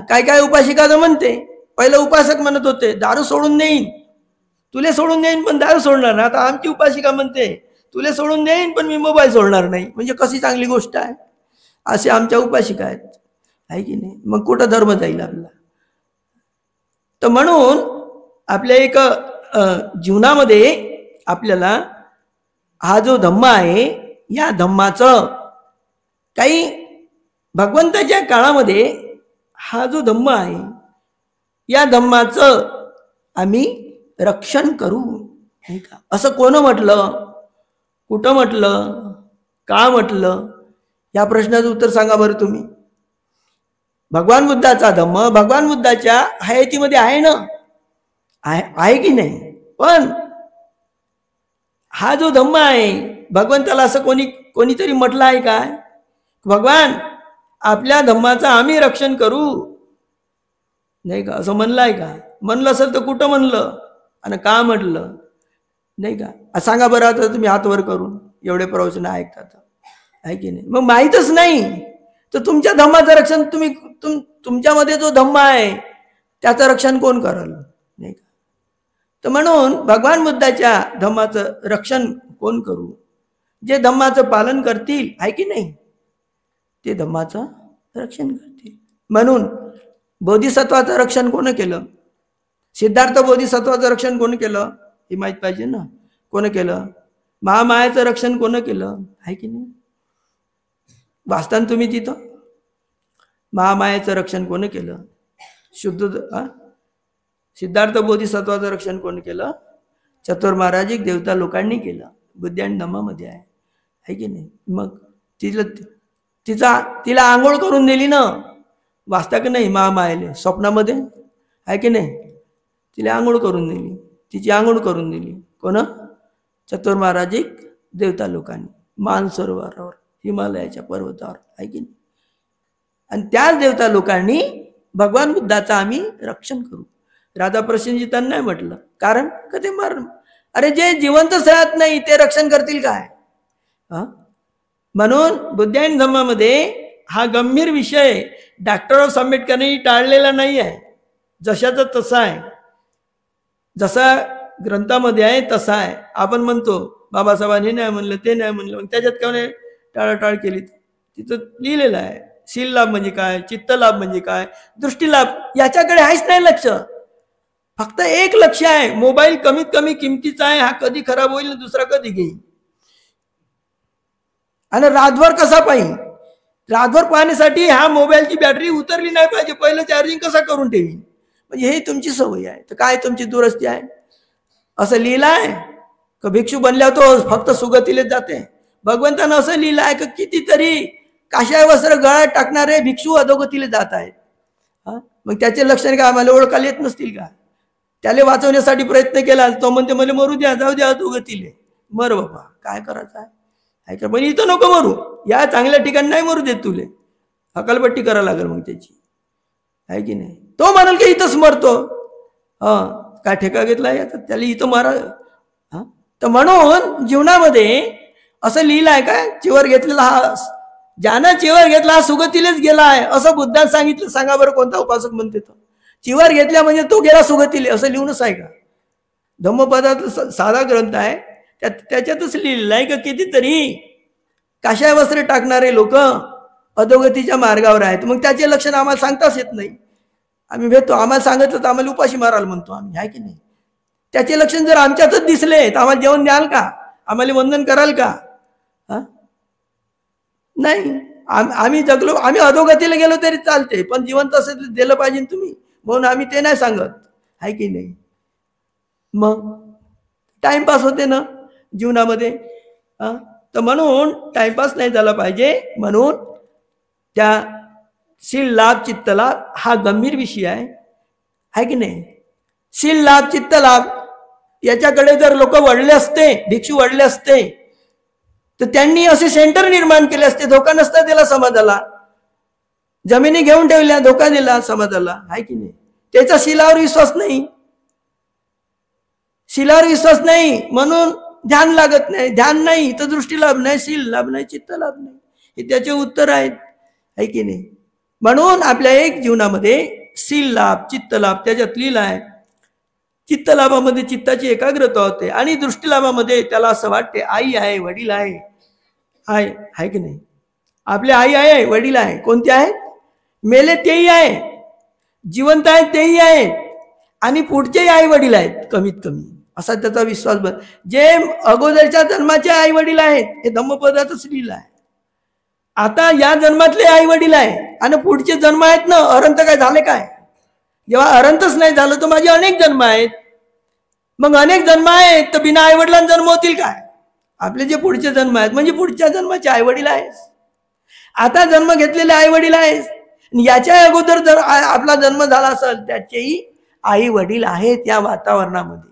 काय उपासिका तर म्हणते, पहिलं उपासक म्हणत होते दारू सोडून देईन, तुले सोडून देईन पण दारू सोडणार नाही. आता आमची उपासिका म्हणते तुले सोडून देईन पण मी मोबाईल सोडणार नाही. म्हणजे कशी चांगली गोष्ट आहे. असे आमच्या उपासिका आहेत, आहे की नाही. मग कुठं धर्म जाईल आपला. तर म्हणून आपल्या एक जीवनामध्ये आपल्याला हा जो धम्म आहे, या धम्माचं काही भगवंताच्या काळामध्ये हा जो धम्म आहे, या धम्माचं आम्ही रक्षण करू, नाही का. असं कोण म्हटलं, कुठं म्हटलं, का म्हटलं, या प्रश्नाचं उत्तर सांगा बरं तुम्ही. भगवान बुद्धाचा धम्म भगवान बुद्धाच्या हयातीमध्ये आहे ना, आहे की नाही. पण हा जो धम्म आहे, भगवंताला असं कोणीतरी म्हटलं आहे काय, भगवान आपल्या धम्माचं आम्ही रक्षण करू, नाही का, असं म्हणलं आहे का? म्हणलं असेल तर कुठं म्हणलं आणि का म्हटलं, नाही का. सांगा बरं आता तुम्ही हात वर करून, एवढे प्रवचन ऐकतात, आहे की नाही. मग माहीतच नाही तर तुमच्या धम्माचं रक्षण तुमच्यामध्ये जो धम्म आहे त्याचं रक्षण कोण कराल, नाही का. तर म्हणून भगवान बुद्धाच्या धम्माचं रक्षण कोण करू? जे धम्माचं पालन करतील, आहे की नाही, ते धम्माचं रक्षण करतील. म्हणून बोधिसत्वाचं रक्षण कोण केलं? सिद्धार्थ बोधिसत्वाचं रक्षण कोण केलं हे माहित पाहिजे ना. कोण केलं? महामायाचं रक्षण कोण केलं, आहे की नाही. वाचता तुम्ही तिथं, महामायाचं रक्षण कोण केलं? सिद्धार्थ बोधिसत्वाचं रक्षण कोण केलं? चतुर्माराजिक देवता लोकांनी केलं. बुद्धी आणि धम्मामध्ये आहे की नाही. मग तिला आंघोळ करून दिली ना, वाचता की नाही. महामायाने स्वप्नामध्ये, आहे की नाही, तिला आंघोळ करून दिली, तिची आंघोळ करून दिली. कोण? चतुर्माराजिक देवता लोकांनी मानसरोवरावर, हिमालयाच्या पर्वतावर, आहे की नाही? आणि त्याच देवता लोकांनी भगवान बुद्धाचं आम्ही रक्षण करू. राधा प्रसन्नजी त्यांना नाही म्हटलं, कारण का ते अरे जे जिवंतच राहत नाही ते रक्षण करतील काय? म्हणून बुद्धायन धर्मामध्ये हा गंभीर विषय डॉ. आंबेडकरांनी टाळलेला नाही आहे. जशाचा तसा आहे, जसा ग्रंथामध्ये आहे तसा आहे. आपण म्हणतो बाबासाहेबांनी नाही म्हणलं, ते नाही म्हणलं, मग त्याच्यात काय टाळाटाळ केली? तिथं लिहिलेलं आहे शील लाभ म्हणजे काय, चित्त लाभ म्हणजे काय, दृष्टी लाभ, याच्याकडे आहेच नाही लक्ष. फक्त एक लक्ष आहे, मोबाईल कमीत कमी किमतीचा आहे, हा कधी खराब होईल दुसरा कधी घेईल. आणि रातभर कसा पाहिजे, रातभर पाहण्यासाठी हा मोबाईलची बॅटरी उतरली नाही पाहिजे, पहिलं चार्जिंग कसा करून ठेवीन. म्हणजे हे तुमची सवय आहे. तर काय तुमची दुरस्ती आहे? असं लिहिलं आहे का भिक्षू बनल्यावर तो फक्त सुगतीलेच जाते? भगवंतानं असं लिहिलं आहे का कितीतरी काशाय वस्त्र गळ्यात टाकणारे भिक्षू अधोगतीला जात आहेत. मग त्याचे लक्षण काय आम्हाला ओळखायला येत नसतील का? त्याला वाचवण्यासाठी प्रयत्न केला, तो म्हणते मला मरू द्या, जाऊ द्या अधोगतीले. मर बाबा, काय करायचं आहे? ऐका, पण इथं नको मरू, या चांगल्या ठिकाणी नाही मरू देत, तुले हकालपट्टी करावं लागेल मग त्याची, आहे की नाही? तो म्हणाल की इथंच मरतो. काय ठेका घेतला याचा, त्याला इथं मारा. तर म्हणून जीवनामध्ये असं लिहिलं आहे का, चिवर घेतलेला हा, ज्यानं चिवर घेतला हा सुगतीलेच गेला आहे, असं बुद्धाने सांगितलं. सांगा बरं कोणता उपासक म्हणते तो चिवर घेतल्या म्हणजे तो गेला सुगतीले, असं लिहूनच आहे का? धम्मपदातला साधा ग्रंथ आहे, त्याच्यातच लिहिलेलं आहे का कितीतरी काशाय वस्त्र टाकणारे लोक अधोगतीच्या मार्गावर आहेत. मग त्याचे लक्षण आम्हाला सांगताच येत नाही. आम्ही भेटतो, आम्हाला सांगितलं तर आम्हाला उपाशी मारायला म्हणतो आम्ही, आहे की नाही? त्याचे लक्षण जर आमच्यातच दिसले तर आम्हाला जेवण द्याल का? आम्हाला वंदन कराल का? नाही. आम्ही जगलो, आम्ही अधोगतीला गेलो तरी चालते, पण जिवंत असेल दिलं पाहिजे तुम्ही, म्हणून आम्ही ते नाही सांगत, आहे की नाही? मग टाइमपास होते ना जीवनामध्ये. तर म्हणून टाइमपास नाही झाला पाहिजे. म्हणून त्या शील लाभ चित्त लाभ हा गंभीर विषय आहे की नाही? शील लाभ चित्त लाभ याच्याकडे जर लोक वळले असते, भिक्षू वळले असते, तर त्यांनी असे सेंटर निर्माण केले असते, धोका नसता दिला समाजाला. जमिनी घेऊन ठेवल्या, धोका दिला समाजाला, आहे की नाही? त्याचा शीलावर विश्वास नाही, शीलावर विश्वास नाही, म्हणून ध्यान लागत नाही. ध्यान नाही तर दृष्टी लाभ नाही, शील लाभ नाही, चित्त लाभ नाही. हे त्याचे उत्तर आहेत, आहे की नाही? म्हणून आपल्या एक जीवनामध्ये शील लाभ चित्त लाभ त्याच्यात लिहिलं आहे. चित्त लाभामध्ये चित्ताची एकाग्रता होते, आणि दृष्टी लाभामध्ये त्याला असं वाटते आई आहे, वडील आहे, आहे की नाही? आपले आई आहे, वडील आहे. कोणते आहेत? मेले तेही आहे, जिवंत आहेत तेही आहेत, आणि पुढचेही आई वडील आहेत कमीत कमी, असा त्याचा विश्वास बन. जे अगोदरच्या जन्माचे आई वडील आहेत हे धम्मपदातच लिहिलं आहे. आता या जन्मातले आई वडील आहे, आणि पुढचे जन्म आहेत ना, अनंत काय झाले काय? जेव्हा अनंतच नाही झालं तर माझे अनेक जन्म आहेत. मग अनेक जन्म आहेत तर बिना आई वडिलांना जन्म होतील काय? आपले जे पुढचे जन्म आहेत म्हणजे पुढच्या जन्माचे आई वडील आहेत. आता जन्म घेतलेले आई वडील आहेत, याच्या अगोदर जर आपला जन्म झाला असेल त्याचेही आई वडील आहेत या वातावरणामध्ये.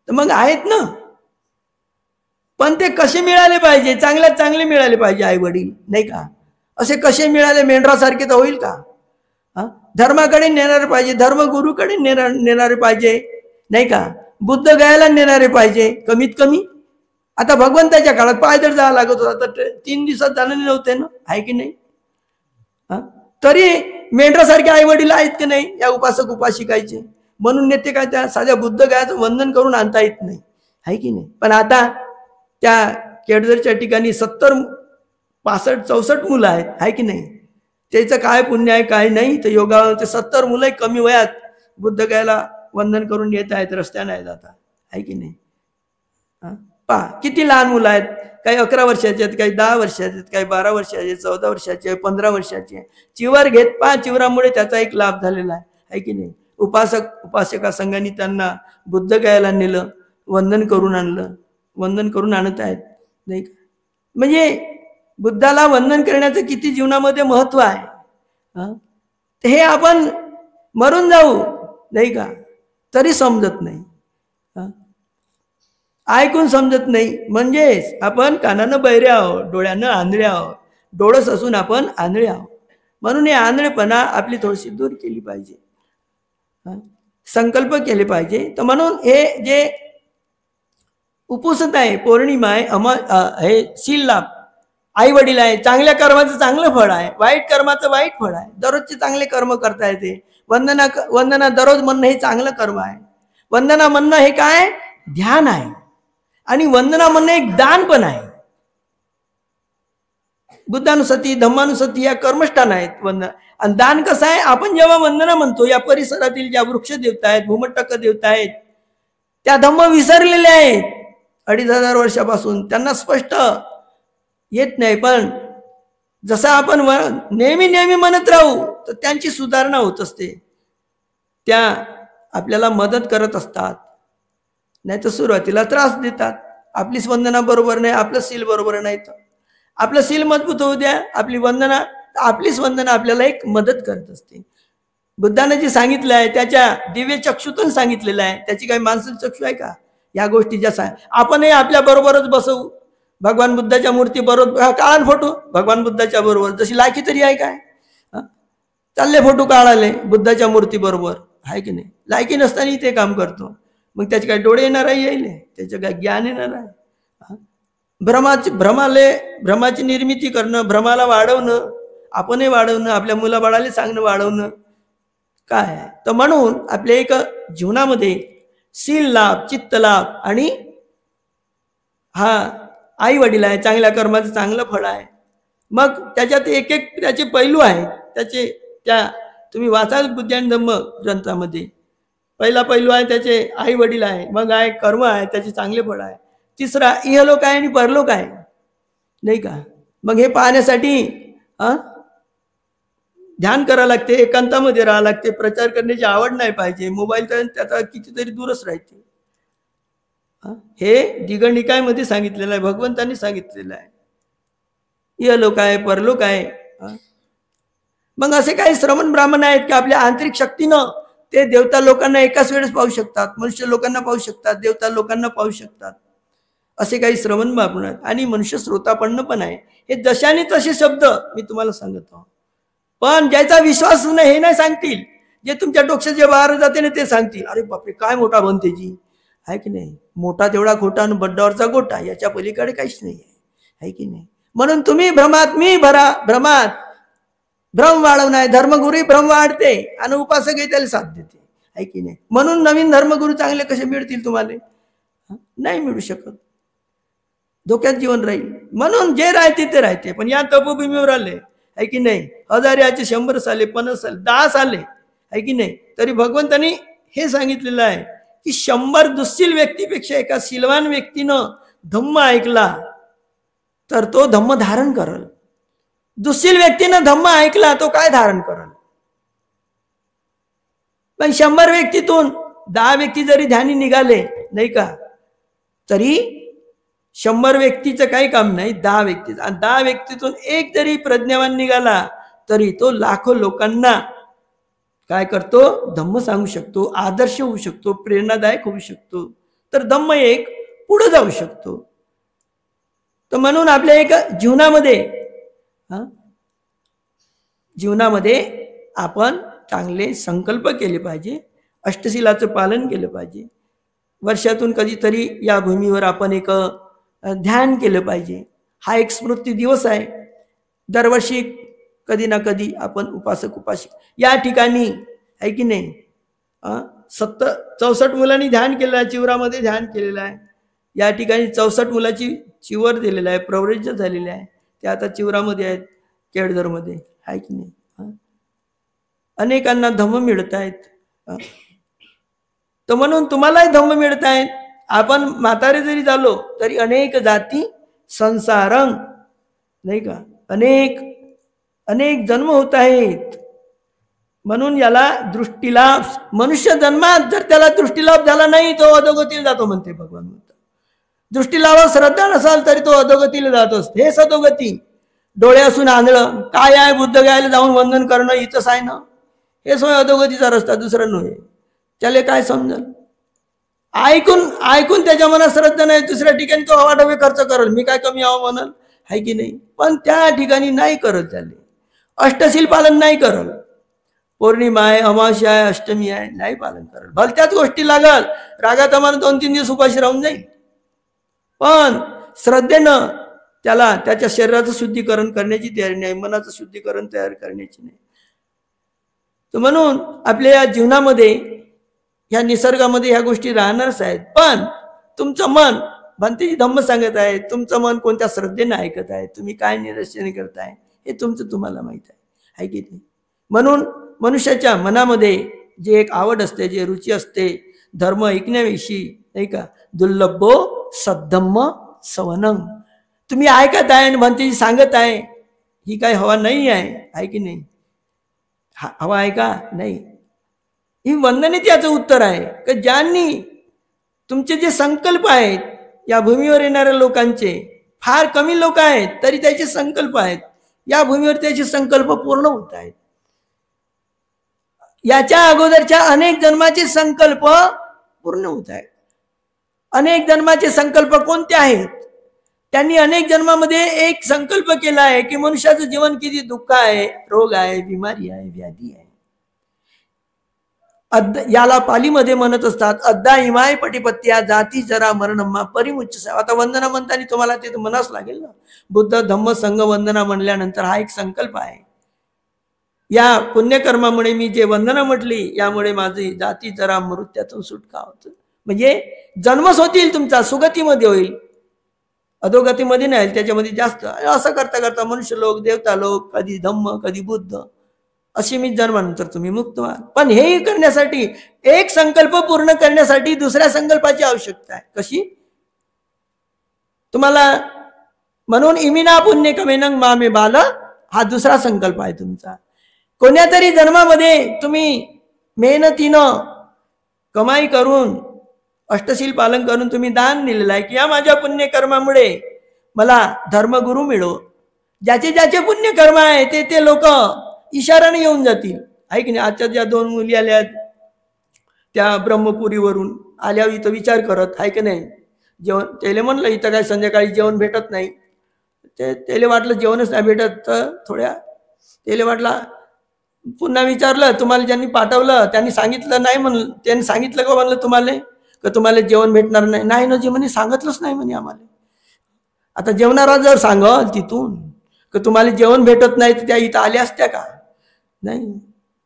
तर मग आहेत ना, पण ते कसे मिळाले पाहिजे? चांगल्यात चांगले मिळाले पाहिजे आई वडील, नाही का? असे कसे मिळाले मेंढरासारखे तर होईल का? धर्माकडे नेणारे पाहिजे, धर्मगुरूकडे नेणारे पाहिजे, नाही का? बुद्ध गयाला नेणारे पाहिजे कमीत कमी. आता भगवंताच्या काळात पायदळ जायला लागत होता, तर 3 दिवसात जाणं नव्हते ना, आहे की नाही? तरी मेंढरासारखे आई वडील आहेत की नाही या उपासक उपासिकायचे? म्हणून नेते काय त्या साध्या बुद्ध गयाचं वंदन करून आणता येत नाही, आहे की नाही? पण आता त्या केळझरच्या ठिकाणी 70 65 64 मुलं आहेत, आहे की नाही? त्याचं काय पुण्य आहे काय नाही, तर योगावर ते 70 मुलं कमी वयात बुद्ध गयाला वंदन करून येत आहेत, रस्त्याने आहे जाता, आहे की नाही? पहा किती लहान मुलं आहेत, काही 11 वर्षाचे आहेत, काही 10 वर्षाचे आहेत, काही 12 वर्षाचे, 14 वर्षाचे, 15 वर्षाचे. चिवर घेत पहा, चिवरामुळे त्याचा एक लाभ झालेला आहे की नाही? उपासक उपासिका संघाने त्यांना बुद्ध गयाला नेलं, वंदन करून आणलं, वंदन करून आणत आहेत, नाही का? म्हणजे बुद्धाला वंदन करण्याचं किती जीवनामध्ये महत्व आहे, हे आपण मरून जाऊ, नाही का, तरी समजत नाही. ऐकून समजत नाही म्हणजेच आपण कानानं बहिरे आहोत, डोळ्यानं आंधळे आहोत, डोळस असून आपण आंधळे आहोत. म्हणून हे आंधळेपणा आपली थोडीशी दूर केली पाहिजे, संकल्प केले पाहिजे. तर म्हणून हे जे उपोषण आहे, पौर्णिमा आहे, हे शील लाभ, आई वडील आहे, चांगल्या कर्माचं चांगलं फळ आहे, वाईट कर्माचं वाईट फळ आहे. दररोजचे चांगले कर्म करता येते. वंदना दररोज म्हणणं हे चांगलं कर्म आहे. वंदना म्हणणं हे काय ध्यान आहे, आणि वंदना म्हणणं एक दान पण आहे. बुद्धानुसती धम्मानुसती या कर्मष्ठान आहेत वंदना. आणि दान कसं आहे, आपण जेव्हा वंदना म्हणतो, या परिसरातील ज्या वृक्ष देवता आहेत, भूमटक देवता आहेत, त्या धम्म विसरलेल्या आहेत 2500 वर्षापासून, त्यांना स्पष्ट येत नाही. पण जसं आपण नेहमी नेहमी म्हणत राहू तर त्यांची सुधारणा होत असते. त्या आपल्याला मदत करत असतात, नाही तर सुरुवातीला त्रास देतात. आपलीच वंदना बरोबर नाही, आपलं सील बरोबर नाही, तर आपलं सील मजबूत होऊ द्या, आपलीच वंदना आपल्याला एक मदत करत असते. बुद्धाने जे सांगितलं आहे त्याच्या दिव्य चक्षुतून सांगितलेलं आहे. त्याची काही मानसिक चक्षु आहे का? या गोष्टी ज्या आपणही आपल्या बरोबरच बसवू, भगवान बुद्धाच्या मूर्ती बरोबर काढा फोटो भगवान बुद्धाच्या बरोबर, जशी लायकी तरी आहे काय? चालले फोटो काढाले बुद्धाच्या मूर्ती बरोबर, आहे की नाही? लायकी नसताना ते काम करतो. मग त्याचे काय डोळे येणार आहे, येईल त्याचं काय ज्ञान येणार आहे? भ्रमाची निर्मिती करणं, भ्रमाला वाढवणं, आपणही वाढवणं, आपल्या मुलाबाळाला सांगणं वाढवणं काय आहे? तर म्हणून आपल्या एक जीवनामध्ये शील लाभ, चित्त लाभ आणि आई वडील आहे, चांगल्या कर्माचं चांगलं फळ आहे. मग त्याच्यात एक एक त्याचे पैलू आहेत. त्या तुम्ही वाचाल बुद्धान धम्म ग्रंथामध्ये. पहिला पैलू आहे त्याचे आई वडील आहे, मग आहे कर्म आहे, त्याचे चांगले फळ आहे. तिसरा इहलोक आहे आणि परलोक आहे, नाही का? मग हे पाहण्यासाठी ध्यान करावं लागते, एकांतामध्ये राहावं लागते. प्रचार करण्याची आवड नाही पाहिजे. मोबाईल तर त्याचा कितीतरी दूरच राहते. हे दिगनिकायमध्ये सांगितलेलं आहे, भगवंतांनी सांगितलेलं आहे. इहलोक आहे, परलोक आहे. मग असे काही श्रमण ब्राह्मण आहेत की आपल्या आंतरिक शक्तीनं ते देवता लोकांना एकाच वेळेस पाहू शकतात, मनुष्य लोकांना पाहू शकतात, देवता लोकांना पाहू शकतात. असे काही श्रवण ब्राह्मण आहेत. आणि मनुष्य श्रोतापन्न पण आहे. हे जशाने तसे शब्द मी तुम्हाला सांगतो. पण ज्याचा विश्वास नाही हे नाही सांगतील, जे तुमच्या डोक्यात जे बाहेर जाते ना ते सांगतील, अरे बापरे काय मोठा बनते जी, आहे की नाही? मोठा तेवढा खोटा आणि बड्डावरचा गोटा, याच्या पलीकडे काहीच नाही आहे की नाही? म्हणून तुम्ही भ्रमात, मी भ्रमात, भ्रम वाढवणार. धर्मगुरू भ्रम वाढते आणि उपासकही त्याला साथ देते, आहे की नाही? म्हणून नवीन धर्मगुरू चांगले कसे मिळतील तुम्हाला? नाही मिळू शकत. धोक्यात जीवन राहील. म्हणून जे राहते ते राहते. पण या तपोभूमीवर आले, आहे की नाही, 1000 याचे 100 साले, 50 साले, 10 साले, आहे की नाही, तरी भगवंतांनी हे सांगितलेलं आहे की 100 दुःशील व्यक्तीपेक्षा एका शीलवान व्यक्तीनं धम्म ऐकला तर तो धम्म धारण करल. दुःशील व्यक्तीनं धम्म ऐकला तो काय धारण करल? पण 100 व्यक्तीतून 10 व्यक्ती जरी ध्यानी निघाले, नाही का, तरी 100 व्यक्तीचं काही काम नाही. 10 व्यक्तीचं, आणि 10 व्यक्तीतून एक जरी प्रज्ञावान निघाला तरी तो लाखो लोकांना काय करतो? धम्म सांगू शकतो, आदर्श होऊ शकतो, प्रेरणादायक होऊ शकतो. तर धम्म एक पुढे जाऊ शकतो. तर म्हणून आपल्या एक जीवनामध्ये आपण चांगले संकल्प केले पाहिजे, अष्टशिलाचं पालन केलं पाहिजे. वर्षातून कधीतरी या भूमीवर आपण एक ध्यान केलं पाहिजे. हा एक स्मृती दिवस आहे. दरवर्षी कधी ना कधी आपण उपासक या ठिकाणी, आहे की नाही, 64 मुलांनी ध्यान केलेलं आहे. चिवरामध्ये ध्यान केलेलं आहे. या ठिकाणी 64 मुलाची चिवर दिलेला आहे, प्रवृत्त झालेले आहे. ते आता चिवरामध्ये आहेत, केळझरमध्ये, आहे की नाही. अनेकांना धम्म मिळत आहेत. तर म्हणून तुम्हालाही धम्म मिळत आहेत. आपण म्हातारे जरी झालो तरी अनेक जाती संसारंग, नाही का, अनेक जन्म होत आहेत. म्हणून याला दृष्टीलाभ, मनुष्य जन्मात जर त्याला दृष्टीलाभ झाला नाही तो अधोगतीला जातो म्हणते भगवान. दृष्टीलाभ श्रद्धा नसाल तरी तो अधोगतीला जात असते. हे सदोगती. डोळे असून आंधळं काय आहे? बुद्ध गायला जाऊन वंदन करणं इथंच आहे ना. हे सोय अधोगतीचा रस्ता, दुसरा नव्हे. त्याला काय समजल? ऐकून ऐकून त्याच्या मनात श्रद्धा नाही, दुसऱ्या ठिकाणी तो अवाढव्य खर्च करेल, मी काय कमी आहो म्हणाल, आहे की नाही. पण त्या ठिकाणी नाही करत, त्याने अष्टशील पालन नाही करल. पौर्णिमा आहे, अमावस्या आहे, अष्टमी आहे, नाही पालन करल. भलत्याच गोष्टी लागल, रागात आम्हाला 2-3 दिवस उपाशी राहून जाईल. पण श्रद्धेनं त्याला त्याच्या शरीराचं शुद्धीकरण करण्याची तयारी नाही, मनाचं शुद्धीकरण तयार करण्याची नाही. तर म्हणून आपल्या या जीवनामध्ये, ह्या निसर्गामध्ये ह्या गोष्टी राहणारच आहेत. पण तुमचं मन, भंतेजी धम्म सांगत आहे, तुमचं मन कोणत्या श्रद्धेनं ऐकत आहे, तुम्ही काय निरीक्षण करताय, हे तुमचं तुम्हाला माहित आहे की नाही. म्हणून मनुष्याच्या मनामध्ये जे एक आवड असते, जे रुची असते धर्म ऐकण्याविषयी, नाही का, दुर्लभो सद्धम्म सवनं. तुम्ही ऐकत आहे आणि भंतेजी सांगत आहे, ही काय हवा नाही आहे की नाही. हवा आहे का नाही, ही वंदने त्याचं उत्तर आहे. की ज्यांनी तुमचे जे संकल्प आहेत, या भूमीवर येणाऱ्या लोकांचे फार कमी लोक आहेत, तरी त्याचे संकल्प आहेत, या भूमीवर त्याचे संकल्प पूर्ण होत आहेत. याच्या अगोदरच्या अनेक जन्माचे संकल्प पूर्ण होत आहेत. अनेक जन्माचे संकल्प कोणते आहेत, त्यांनी अनेक जन्मामध्ये एक संकल्प केला आहे की मनुष्याचं जीवन किती दुःख आहे, रोग आहे, बिमारी आहे, व्याधी आहे. याला पालीमध्ये म्हणत असतात, अद्दा इमाय पटिपत्या जाती जरा मरणम्मा परिमुच्च. आता वंदना म्हणताना तुम्हाला ते म्हणावंच लागेल ना, बुद्ध धम्म संघ वंदना म्हणल्यानंतर हा एक संकल्प आहे. या पुण्यकर्मामुळे मी जे वंदना म्हटली, यामुळे माझी जाती जरा मृत्यूतून सुटका होत. म्हणजे जन्मच होतील तुमचा, सुगतीमध्ये होईल, अधोगतीमध्ये नाही, त्याच्यामध्ये जास्त. असं करता करता मनुष्य लोक, देवता लोक, कधी धम्म, कधी बुद्ध, अशी मी जन्मानंतर तुम्ही मुक्त व्हाल. पण हे करण्यासाठी, एक संकल्प पूर्ण करण्यासाठी दुसऱ्या संकल्पाची आवश्यकता आहे. कशी? तुम्हाला म्हणून इमिना पुण्य कमेनं मामे बाल, हा दुसरा संकल्प आहे तुमचा. कोण्या तरी जन्मामध्ये तुम्ही मेहनतीनं कमाई करून, अष्टशील पालन करून तुम्ही दान दिलेलं आहे की या माझ्या पुण्यकर्मामुळे मला धर्मगुरू मिळो. ज्याचे ज्याचे पुण्यकर्म आहे ते ते लोक इशाराने येऊन जातील, आहे की नाही. आजच्या ज्या 2 मुली आल्या त्या ब्रह्मपुरीवरून, आल्यावर इथं विचार करत, आहे की नाही, जेवण त्याला म्हणलं इथं काय संध्याकाळी जेवण भेटत नाही. त्याला वाटलं जेवणच नाही भेटत, तर थोड्या त्याला वाटलं, पुन्हा विचारलं तुम्हाला ज्यांनी पाठवलं त्यांनी सांगितलं नाही म्हणलं, त्यांनी सांगितलं का म्हणलं तुम्हाला का तुम्हाला जेवण भेटणार नाही. नाही ना जी म्हणे, सांगितलंच नाही म्हणे आम्हाला. आता जेवणारा जर सांगल तिथून का तुम्हाला जेवण भेटत नाही, तर त्या इथं आल्या असत्या का? नाही.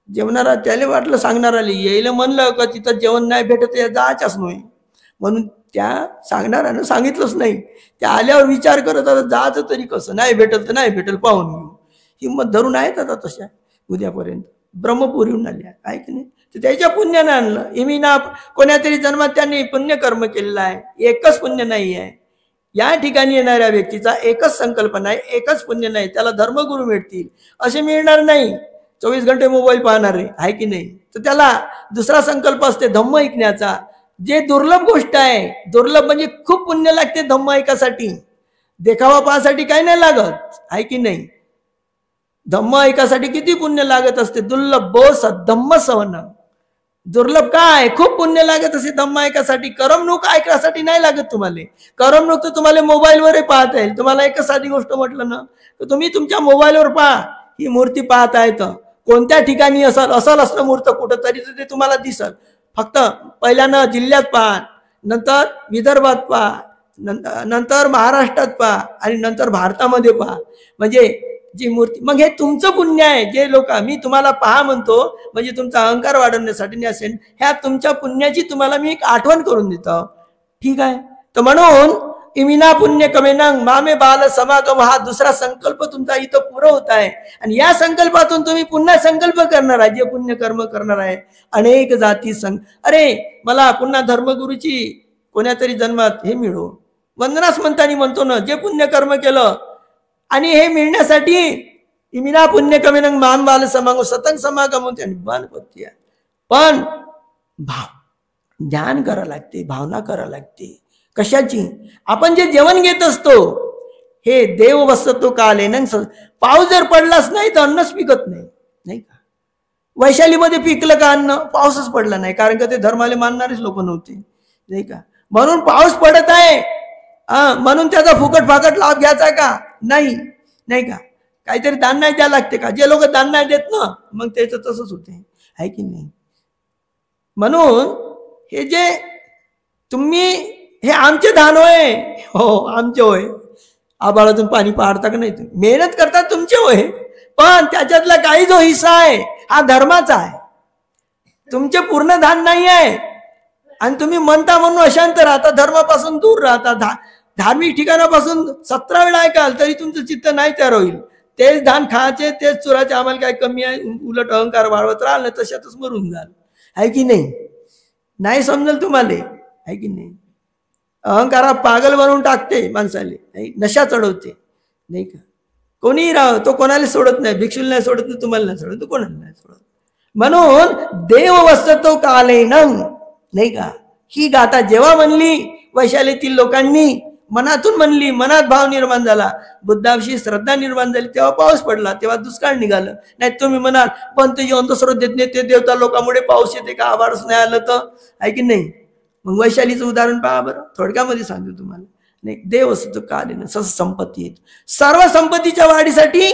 जेवणारा त्याला वाटलं सांगणाराले येईल म्हणलं का तिथं जेवण नाही भेटत, जायच्याच नाही. म्हणून त्या सांगणाऱ्यानं सांगितलंच नाही. त्या आल्यावर विचार करत आता जायचं तरी कसं, नाही भेटल तर नाही भेटल पाहून घेऊ. हिंमत धरून आहेत आता तशा उद्यापर्यंत ब्रह्मपुरीहून आल्या, आहे की नाही. तर त्याच्या पुण्यानं आणलं. इमिना कोण्या तरी जन्मात त्यांनी पुण्यकर्म केलेलं आहे, एकच पुण्य नाही आहे. या ठिकाणी येणाऱ्या व्यक्तीचा एकच संकल्प नाही, एकच पुण्य नाही, त्याला धर्मगुरू मिळतील असे मिळणार नाही. 24 घंटे मोबाईल पाहणारे, आहे की नाही. तर त्याला दुसरा संकल्प असते धम्म ऐकण्याचा, जे दुर्लभ गोष्ट आहे. दुर्लभ म्हणजे खूप पुण्य लागते धम्म ऐकासाठी, देखावा पाहासाठी काही नाही लागत, आहे की नाही. धम्म ऐकासाठी किती पुण्य लागत असते. दुर्लभो सद्धम्म सवनं. दुर्लभ काय, खूप पुण्य लागत असे धम्म ऐकासाठी. करमणूक ऐकण्यासाठी नाही लागत तुम्हाला. करमणूक तर तुम्हाला मोबाईलवरही पाहता येईल. तुम्हाला एकच साधी गोष्ट म्हटलं ना, तर तुम्ही तुमच्या मोबाईलवर पहा, ही मूर्ती पाहता येतं, कोणत्या ठिकाणी असल असणं मूर्त कुठं तरी ते तुम्हाला दिसल. फक्त पहिल्यानं जिल्ह्यात पहा, नंतर विदर्भात पहा, नंतर महाराष्ट्रात पहा आणि नंतर भारतामध्ये पहा. म्हणजे जी मूर्ती, मग हे तुमचं पुण्य आहे. जे लोक मी तुम्हाला पहा म्हणतो म्हणजे तुमचा अहंकार वाढवण्यासाठी असेल, ह्या तुमच्या पुण्याची तुम्हाला मी एक आठवण करून देतो, ठीक आहे. तर म्हणून इमिना पुण्य कमेनं मामे बाल समागम, हा दुसरा संकल्प तुमचा इथं पुरं होत आहे. आणि या संकल्पातून तुम्ही पुन्हा संकल्प करणार आहे, जे पुण्य कर्म करणार आहे. अनेक जाती अरे मला पुन्हा धर्मगुरूची कोण्या तरी जन्मात हे मिळो. वंदनास म्हणताना म्हणतो ना, जे पुण्य कर्म केलं आणि हे मिळण्यासाठी इमिना पुण्य कमेनं माम बाल समागम सतंग समागम बाणपत्ती. पण ध्यान करा लागते, भावना करा लागते. कशाची? आपण जे जेवण घेत असतो हे देव वसतो काले न. पाऊस जर पडलाच नाही तर अन्नच पिकत नाही, नाही का. वैशालीमध्ये पिकलं का अन्न? पाऊसच पडला नाही, कारण का ते धर्माले मानणारेच लोक नव्हते. नाही का? म्हणून पाऊस पडत आहे म्हणून त्याचा फुकट फाकट लाभ घ्यायचा का? नाही, नाही का? काहीतरी दान नाही द्यायला लागते का? जे लोक दान नाही देत ना मग त्याचं तसंच होते, आहे की नाही? म्हणून हे जे तुम्ही हे आमचे दान होय, हो आमचे होय. आबाळातून पाणी पाडता का नाही? तुम्ही मेहनत करता तुमचे होय, पण त्याच्यातला काही जो हिस्सा आहे हा धर्माचा आहे, तुमचे पूर्ण दान नाही आहे. आणि तुम्ही म्हणता म्हणून अशांत राहता, धर्मापासून दूर राहता, धार्मिक ठिकाणापासून 17 वेळा ऐकाल तरी तुमचं चित्त नाही तयार होईल. तेच धान खायचे, तेच चुराचे, आम्हाला काय कमी आहे? उलट अहंकार वाढवत राहिलं ना तशातच मरून जाल, आहे की नाही? नाही समजेल तुम्हाला, आहे की नाही? अहंकारा पागल बनवून टाकते माणसाले, नाही नशा चढवते, नाही का? कोणीही राह, तो कोणाला सोडत नाही, भिक्षुला नाही सोडत नाही, तुम्हाला नाही सोडत, तो कोणाला नाही सोडत. म्हणून देव वसतो कालेनं, नाही का? ही गाथा जेव्हा म्हणली वैशालीतील लोकांनी, मनातून म्हणली, मनात भाव निर्माण झाला, बुद्धाविषयी श्रद्धा निर्माण झाली, तेव्हा पाऊस पडला, तेव्हा दुष्काळ निघालं. नाही तुम्ही म्हणाल पण ते अंधश्रद्धेत नाही, ते देवता लोकांमुळे पाऊस येते का? आभारच नाही आलं तर, आहे की नाही? मग वैशालीचं उदाहरण पहा बरं, थोडक्यामध्ये सांगतो तुम्हाला. नाही, देव असतो कालेनं सस संपत्ती येत. सर्व संपत्तीच्या वाढीसाठी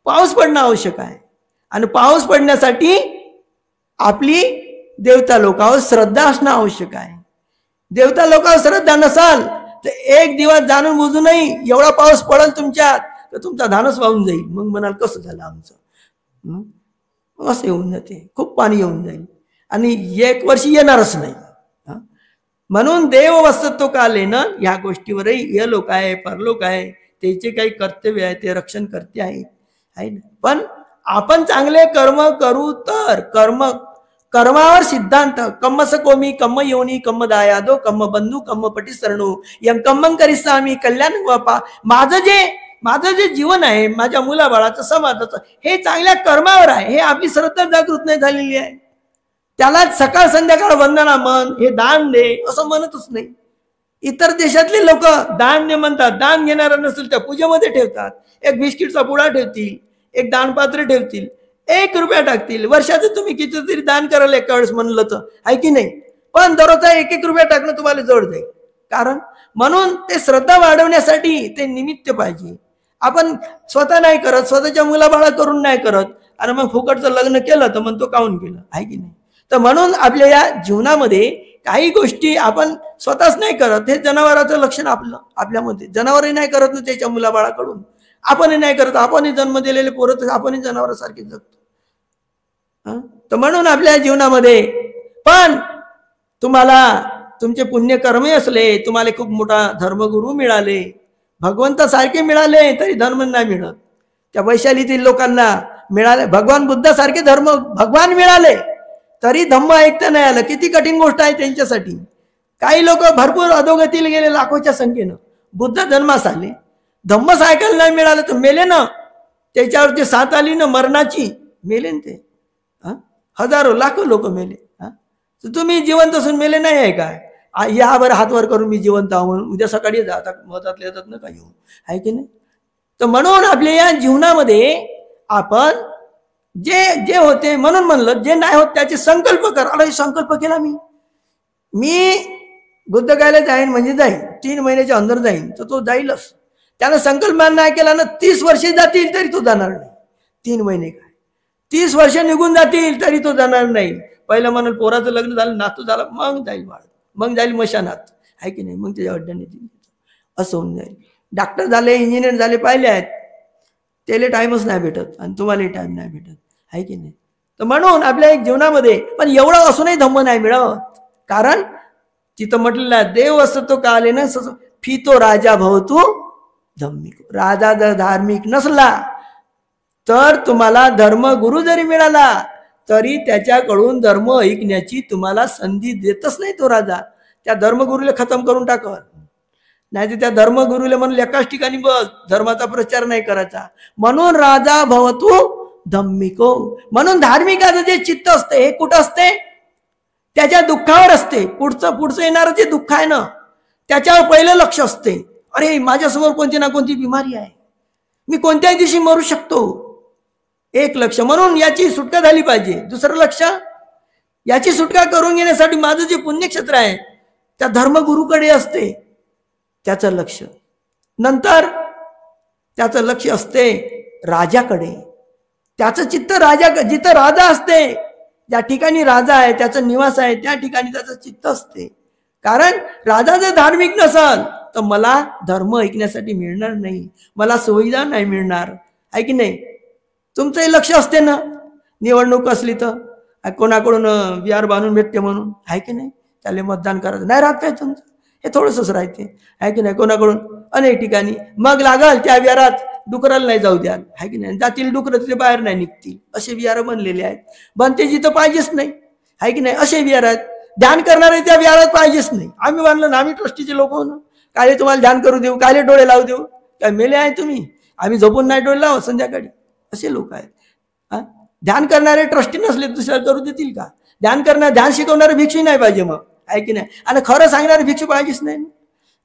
पाऊस पडणं आवश्यक आहे. आणि पाऊस पडण्यासाठी आपली देवता लोकांवर श्रद्धा असणं आवश्यक आहे. देवता लोकांवर श्रद्धा नसाल तर एक दिवस जाणून बुजूनही एवढा पाऊस पडेल तुमच्यात तर तुमचा धानच वाहून जाईल. मग म्हणाल कसं झालं आमचं? असं येऊन जाते, खूप पाणी येऊन जाईल आणि 1 वर्ष येणारच नाही. म्हणून देव वसतो कालेनं ह्या गोष्टीवरही हे लोक आहे, परलोक आहे, त्याचे काही कर्तव्य आहे, ते रक्षण करते आहे ना. पण आपण चांगले कर्म करू तर कर्मावर सिद्धांत कम्मस कोमी कम्म योनी कम्म दायादो कम्म बंधू कम्म पटी सरणू यम कम्मं करिसामी कल्याण बापा. माझं जे जीवन आहे, माझ्या मुलाबाळाचं, समाजाचं, हे चांगल्या कर्मावर आहे. हे आपली श्रद्धा जागृत नाही झालेली आहे. त्याला सकाळ संध्याकाळ वंदना मन, हे दान दे असं म्हणतच नाही. इतर देशातले लोक दान दे म्हणतात, दान घेणारा नसेल त्या पूजेमध्ये ठेवतात, एक बिस्किटचा पुडा ठेवतील, एक दानपात्र ठेवतील, 1 रुपया टाकतील. वर्षाचं तुम्ही कितीतरी दान कराल एका वेळेस म्हणलं तर, आहे की नाही? पण दररोजचा 1-1 रुपया टाकणं तुम्हाला जड जाईल. कारण म्हणून ते श्रद्धा वाढवण्यासाठी ते निमित्त पाहिजे. आपण स्वतः नाही करत, स्वतःच्या मुलाबाळा करून नाही करत, आणि मग फुकटचं लग्न केलं तर म्हणतो काहून केलं, आहे की नाही? तर म्हणून आपल्या या जीवनामध्ये काही गोष्टी आपण स्वतःच नाही करत. हे जनावराचं लक्षण आपल्यामध्ये. जनावरही नाही करत ना त्याच्या मुलाबाळाकडून, आपणही नाही करत. आपणही जन्म दिलेले पोरं आपणही जनावरासारखे जगतो. तर म्हणून आपल्या जीवनामध्ये पण तुम्हाला तुमचे पुण्यकर्मही असले, तुम्हाला खूप मोठा धर्मगुरू मिळाले, भगवंतासारखे मिळाले तरी धर्म नाही मिळत. त्या वैशालीतील लोकांना मिळाले, भगवान बुद्धासारखे भगवान मिळाले तरी धम्म ऐकता नाही आलं. किती कठीण गोष्ट आहे त्यांच्यासाठी. काही लोक भरपूर अधोगतीला गेले लाखोच्या संख्येनं, बुद्ध जन्मास आले, धम्मच ऐकायला नाही मिळालं तर मेले ना. त्याच्यावर जे साथ आली ना मरणाची, मेले ना ते. हजारो लाखो लोक मेले. तर तुम्ही जिवंत असून मेले नाही आहे काय? या बरं हातवर करून मी जिवंत आहो म्हणून उद्या सकाळी जातात मतातले येतात ना, काही आहे की नाही? तर म्हणून आपल्या या जीवनामध्ये आपण जे होते, म्हणून म्हणलं जे नाही होत त्याचे संकल्प कर. अरे संकल्प केला मी बुद्ध गायला जाईन म्हणजे जाईन, 3 महिन्याच्या अंदर जाईन, तर तो जाईलच. त्यानं संकल्प नाही केला ना 30 वर्षे जातील तरी तो जाणार नाही. 3 महिने काय, 30 वर्ष निघून जातील तरी तो जाणार नाही. पहिलं म्हणाल पोराचं लग्न झालं, नातू झाला, मग जाईल बाळ, मग जाईल मशानात, आहे की नाही? मग त्याच्या अड्ड्याने असं होऊन जाईल. डॉक्टर झाले, इंजिनियर झाले, पाहिले आहेत, त्याला टाइमच नाही भेटत आणि तुम्हालाही टाइम नाही भेटत, आहे की नाही? तर म्हणून आपल्या एक जीवनामध्ये पण एवढं असूनही धम्म नाही मिळत. कारण तिथं म्हटलेलं आहे देव असतो काले ना फितो राजा भवतू धम्मिक. राजा जर धार्मिक नसला तर तुम्हाला धर्मगुरू जरी मिळाला तरी त्याच्याकडून धर्म ऐकण्याची तुम्हाला संधी देतच नाही तो राजा. त्या धर्मगुरूला खतम करून टाकल. नाही तर त्या धर्मगुरूला म्हणून एकाच ठिकाणी बस, धर्माचा प्रचार नाही करायचा. म्हणून राजा भवतू धम्मिको. म्हणून धार्मिकाचं जे चित्त असते हे कुठं असते? त्याच्या दुःखावर असते. पुढचं येणारं जे दुःख आहे ना त्याच्यावर पहिलं लक्ष असते. अरे माझ्यासमोर कोणती ना कोणती बिमारी आहे, मी कोणत्याही दिवशी मरू शकतो. एक लक्ष. म्हणून याची सुटका झाली पाहिजे. दुसरं लक्ष, याची सुटका करून घेण्यासाठी माझं जे पुण्यक्षेत्र आहे त्या धर्मगुरूकडे असते त्याचं लक्ष. नंतर त्याचं लक्ष असते राजाकडे. त्याचं चित्त राजा, जिथं राजा असते, ज्या ठिकाणी राजा आहे त्याचं निवास आहे त्या ठिकाणी त्याचं चित्त असते. कारण राजा जर धार्मिक नसल तर मला धर्म ऐकण्यासाठी मिळणार नाही, मला सुविधा नाही मिळणार, आहे की नाही. तुमचंही लक्ष असते ना, निवडणूक असली तर कोणाकडून विहार बांधून भेटते म्हणून, आहे की नाही, त्याला मतदान करायचं नाही राहत काय तुमचं, हे थोडंसंच राहते, आहे की नाही. कोणाकडून अनेक ठिकाणी मग लागल त्या विहारात डुकराला नाही जाऊ द्याल, आहे की नाही, जातील डुकरं तिथे बाहेर नाही निघतील, असे विहार बनलेले आहेत. बनते जिथं पाहिजेच नाही, आहे की नाही, असे विहार आहेत. ध्यान करणारे त्या विहारात पाहिजेच नाही. आम्ही बांधलं ना, आम्ही ट्रस्टीचे लोक हो ना, कायले तुम्हाला ध्यान करू देऊ, कायले डोळे लावू देऊ, काय मेले आहे तुम्ही, आम्ही झोपून नाही डोळे लावू संध्याकाळी, असे लोक आहेत. ध्यान करणारे ट्रस्टी नसले दुसऱ्या करू देतील का. ध्यान करणार, ध्यान शिकवणारे भिक्षू नाही पाहिजे मग, आहे की नाही, आणि खरं सांगणारे भिक्षू पाहिजेच नाही,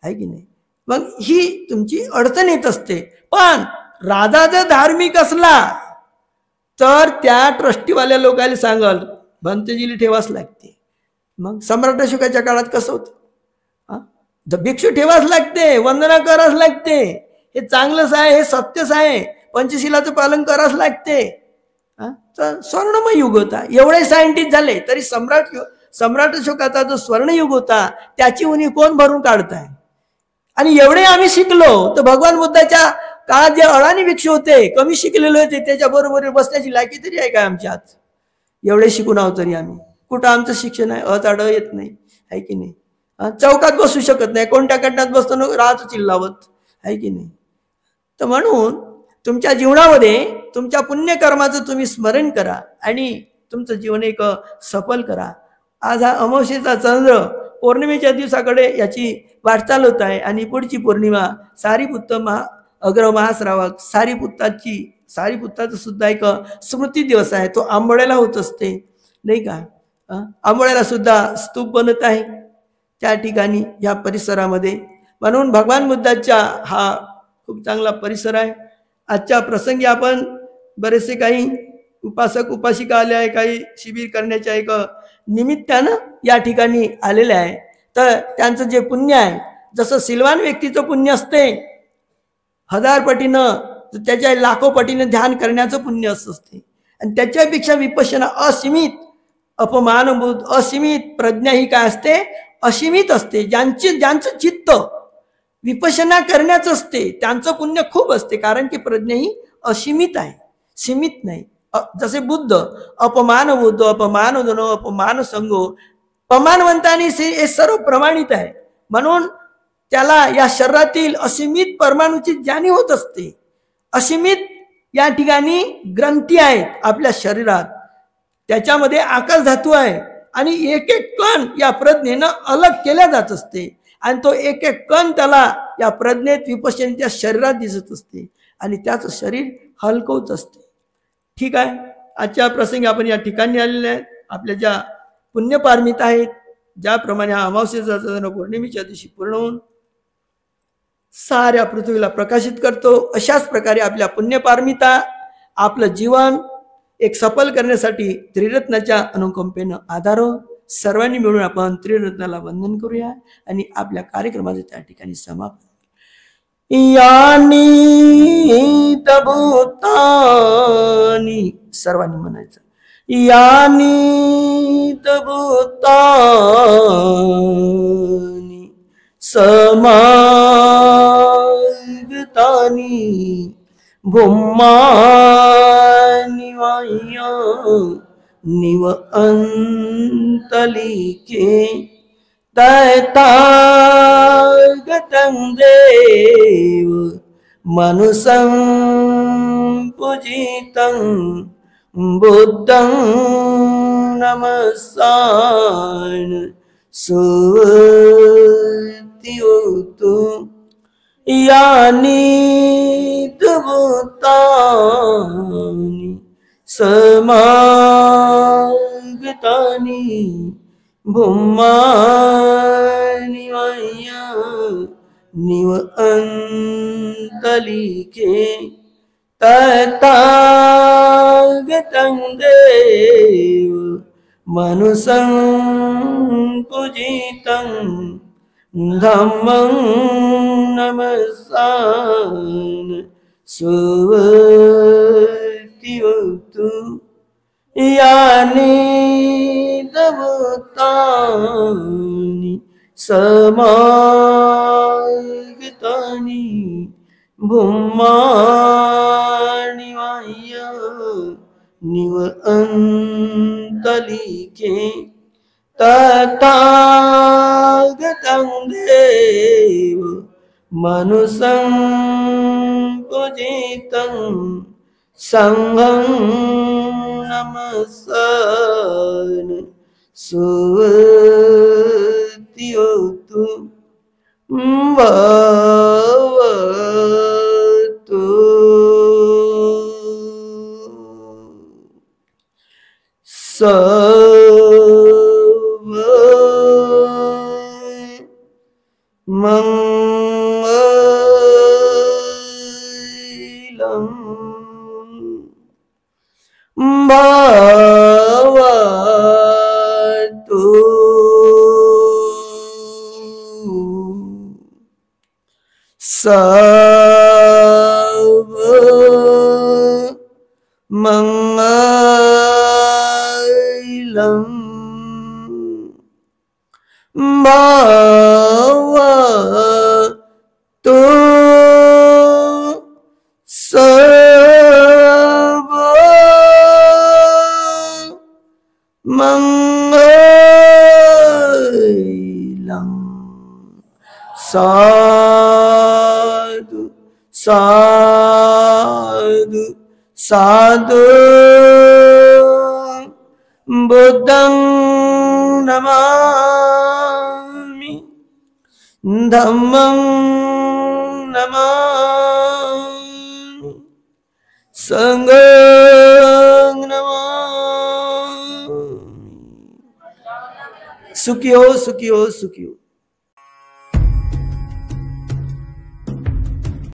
आहे की नाही. मग ही तुमची अडचण येत असते. पण राजा जर धार्मिक असला तर त्या ट्रस्टीवाल्या लोकांना सांगाल भंतेजीला ठेवाच लागते. मग सम्राट अशोकाच्या काळात कसं होतं, भिक्षू ठेवाच लागते, वंदना कराच लागते, हे चांगलंच आहे, हे सत्यच आहे, पंचशिलाचं पालन कराच लागते. तर स्वर्णमय युग होता. एवढे सायंटिस्ट झाले तरी सम्राट अशोकाचा जो स्वर्णयुग होता त्याची उणी कोण भरून काढताय. आणि एवढे आम्ही शिकलो तर भगवान बुद्धाच्या काळात जे अडाणी भिक्षू होते, कमी शिकलेले होते, त्याच्या बरोबर बसण्याची लायकी तरी आहे का आमच्यात. एवढे शिकून आहोत तरी आम्ही कुठं आमचं शिक्षण आहे, अचाड येत नाही, आहे की नाही. चौकात बसू शकत नाही, कोणत्या कट्ट्यात बसतो राहतो चिल्लावत, आहे की नाही. तर म्हणून तुमच्या जीवनामध्ये तुमच्या पुण्यकर्माचं तुम्ही स्मरण करा आणि तुमचं जीवन एक सफल करा. आज हा अमावस्येचा चंद्र, पौर्णिमेच्या दिवसाकडे याची वाटचाल होत आहे. आणि पुढची पौर्णिमा सारीपुत्त अग्र महाश्रावक, सारीपुत्ताचं सुद्धा एक स्मृती दिवस आहे. तो आंबोळ्याला होत असते, नाही का. आंबोळ्याला सुद्धा स्तूप बनत आहे त्या ठिकाणी या परिसरामध्ये. म्हणून भगवान बुद्धाच्या हा खूप चांगला परिसर आहे. आजच्या प्रसंगी आपण बरेचसे काही उपासक उपासिका आले आहे, काही शिबिर करण्याच्या एक निमित्तानं या ठिकाणी आलेले आहे. तर त्यांचं जे पुण्य आहे, जसं सिलवान व्यक्तीचं पुण्य असते 1000 पटीनं, त्याच्या लाखो पटीनं ध्यान करण्याचं पुण्य असते. आणि त्याच्यापेक्षा विपश्यना असीमित, अपमानभूत असीमित प्रज्ञा ही काय असते, असीमित असते. ज्यांचं चित्त विपश्यना करण्याचं असते त्यांचं पुण्य खूप असते. कारण की प्रज्ञा ही असीमित आहे, सीमित नाही. जसे बुद्ध अपमान बुद्ध, अपमान दोनो, अपमान संगो, पमानवंतानी हे सर्व प्रमाणित आहे. म्हणून त्याला या शरीरातील असीमित परमाणूची जाणीव होत असते. असीमित या ठिकाणी ग्रंथी आहेत आपल्या शरीरात, त्याच्यामध्ये आकाश धातू आहे आणि एक एक कण या प्रज्ञेनं अलग केल्या जात असते. आणि तो एक एक कण त्याला या प्रज्ञेत विपश्यनेच्या शरीरात दिसत असते आणि त्याचं शरीर हलकं होत असते. ठीक आहे, आजच्या प्रसंगी आपण या ठिकाणी आलेले आहेत. आपल्या ज्या पुण्यपारमिता आहेत, ज्याप्रमाणे हा अमावस्येचा चंद्र पौर्णिमेच्या दिवशी पूर्ण होऊन साऱ्या पृथ्वीला प्रकाशित करतो, अशाच प्रकारे आपल्या पुण्यपारमिता आपलं जीवन एक सफल करण्यासाठी त्रिरत्नाच्या अनुकंपेनं आधारो. सर्वांनी मिळून आपण त्रिरत्नाला वंदन करूया आणि आपल्या कार्यक्रमाचे त्या ठिकाणी समाप्त. यानी तभूतानी, सर्वांनी म्हणायचं, यानी तभूतानी समागतानी भूमानि वाह्या निव अंतलिके तैतागतं देव मनुसं पूजितं बुद्धं नमस्सान सुवतियोतु यानि भूतानि समागतानि भूमानि वाह्या निव अंतलिके तैतागतं देव मनुसं पूजितं धम्मं नमस्सामि सुवर्तिवतु यानि भूतानि समागतानि भूमानि वाह्य निव अन्तलिके तथागतं देव मनुष्यं पूजितं संघं नमस्सामि सुवर्तिवतु भवतु सर्वमङ्गलं भवतु सर्वमङ्गलं भवतु सर्वमङ्गलं साधु साधु साधु बुद्धं नमामि धम्मं नमामि संघं नमामि। सुखी हो सुखी हो सुखी हो।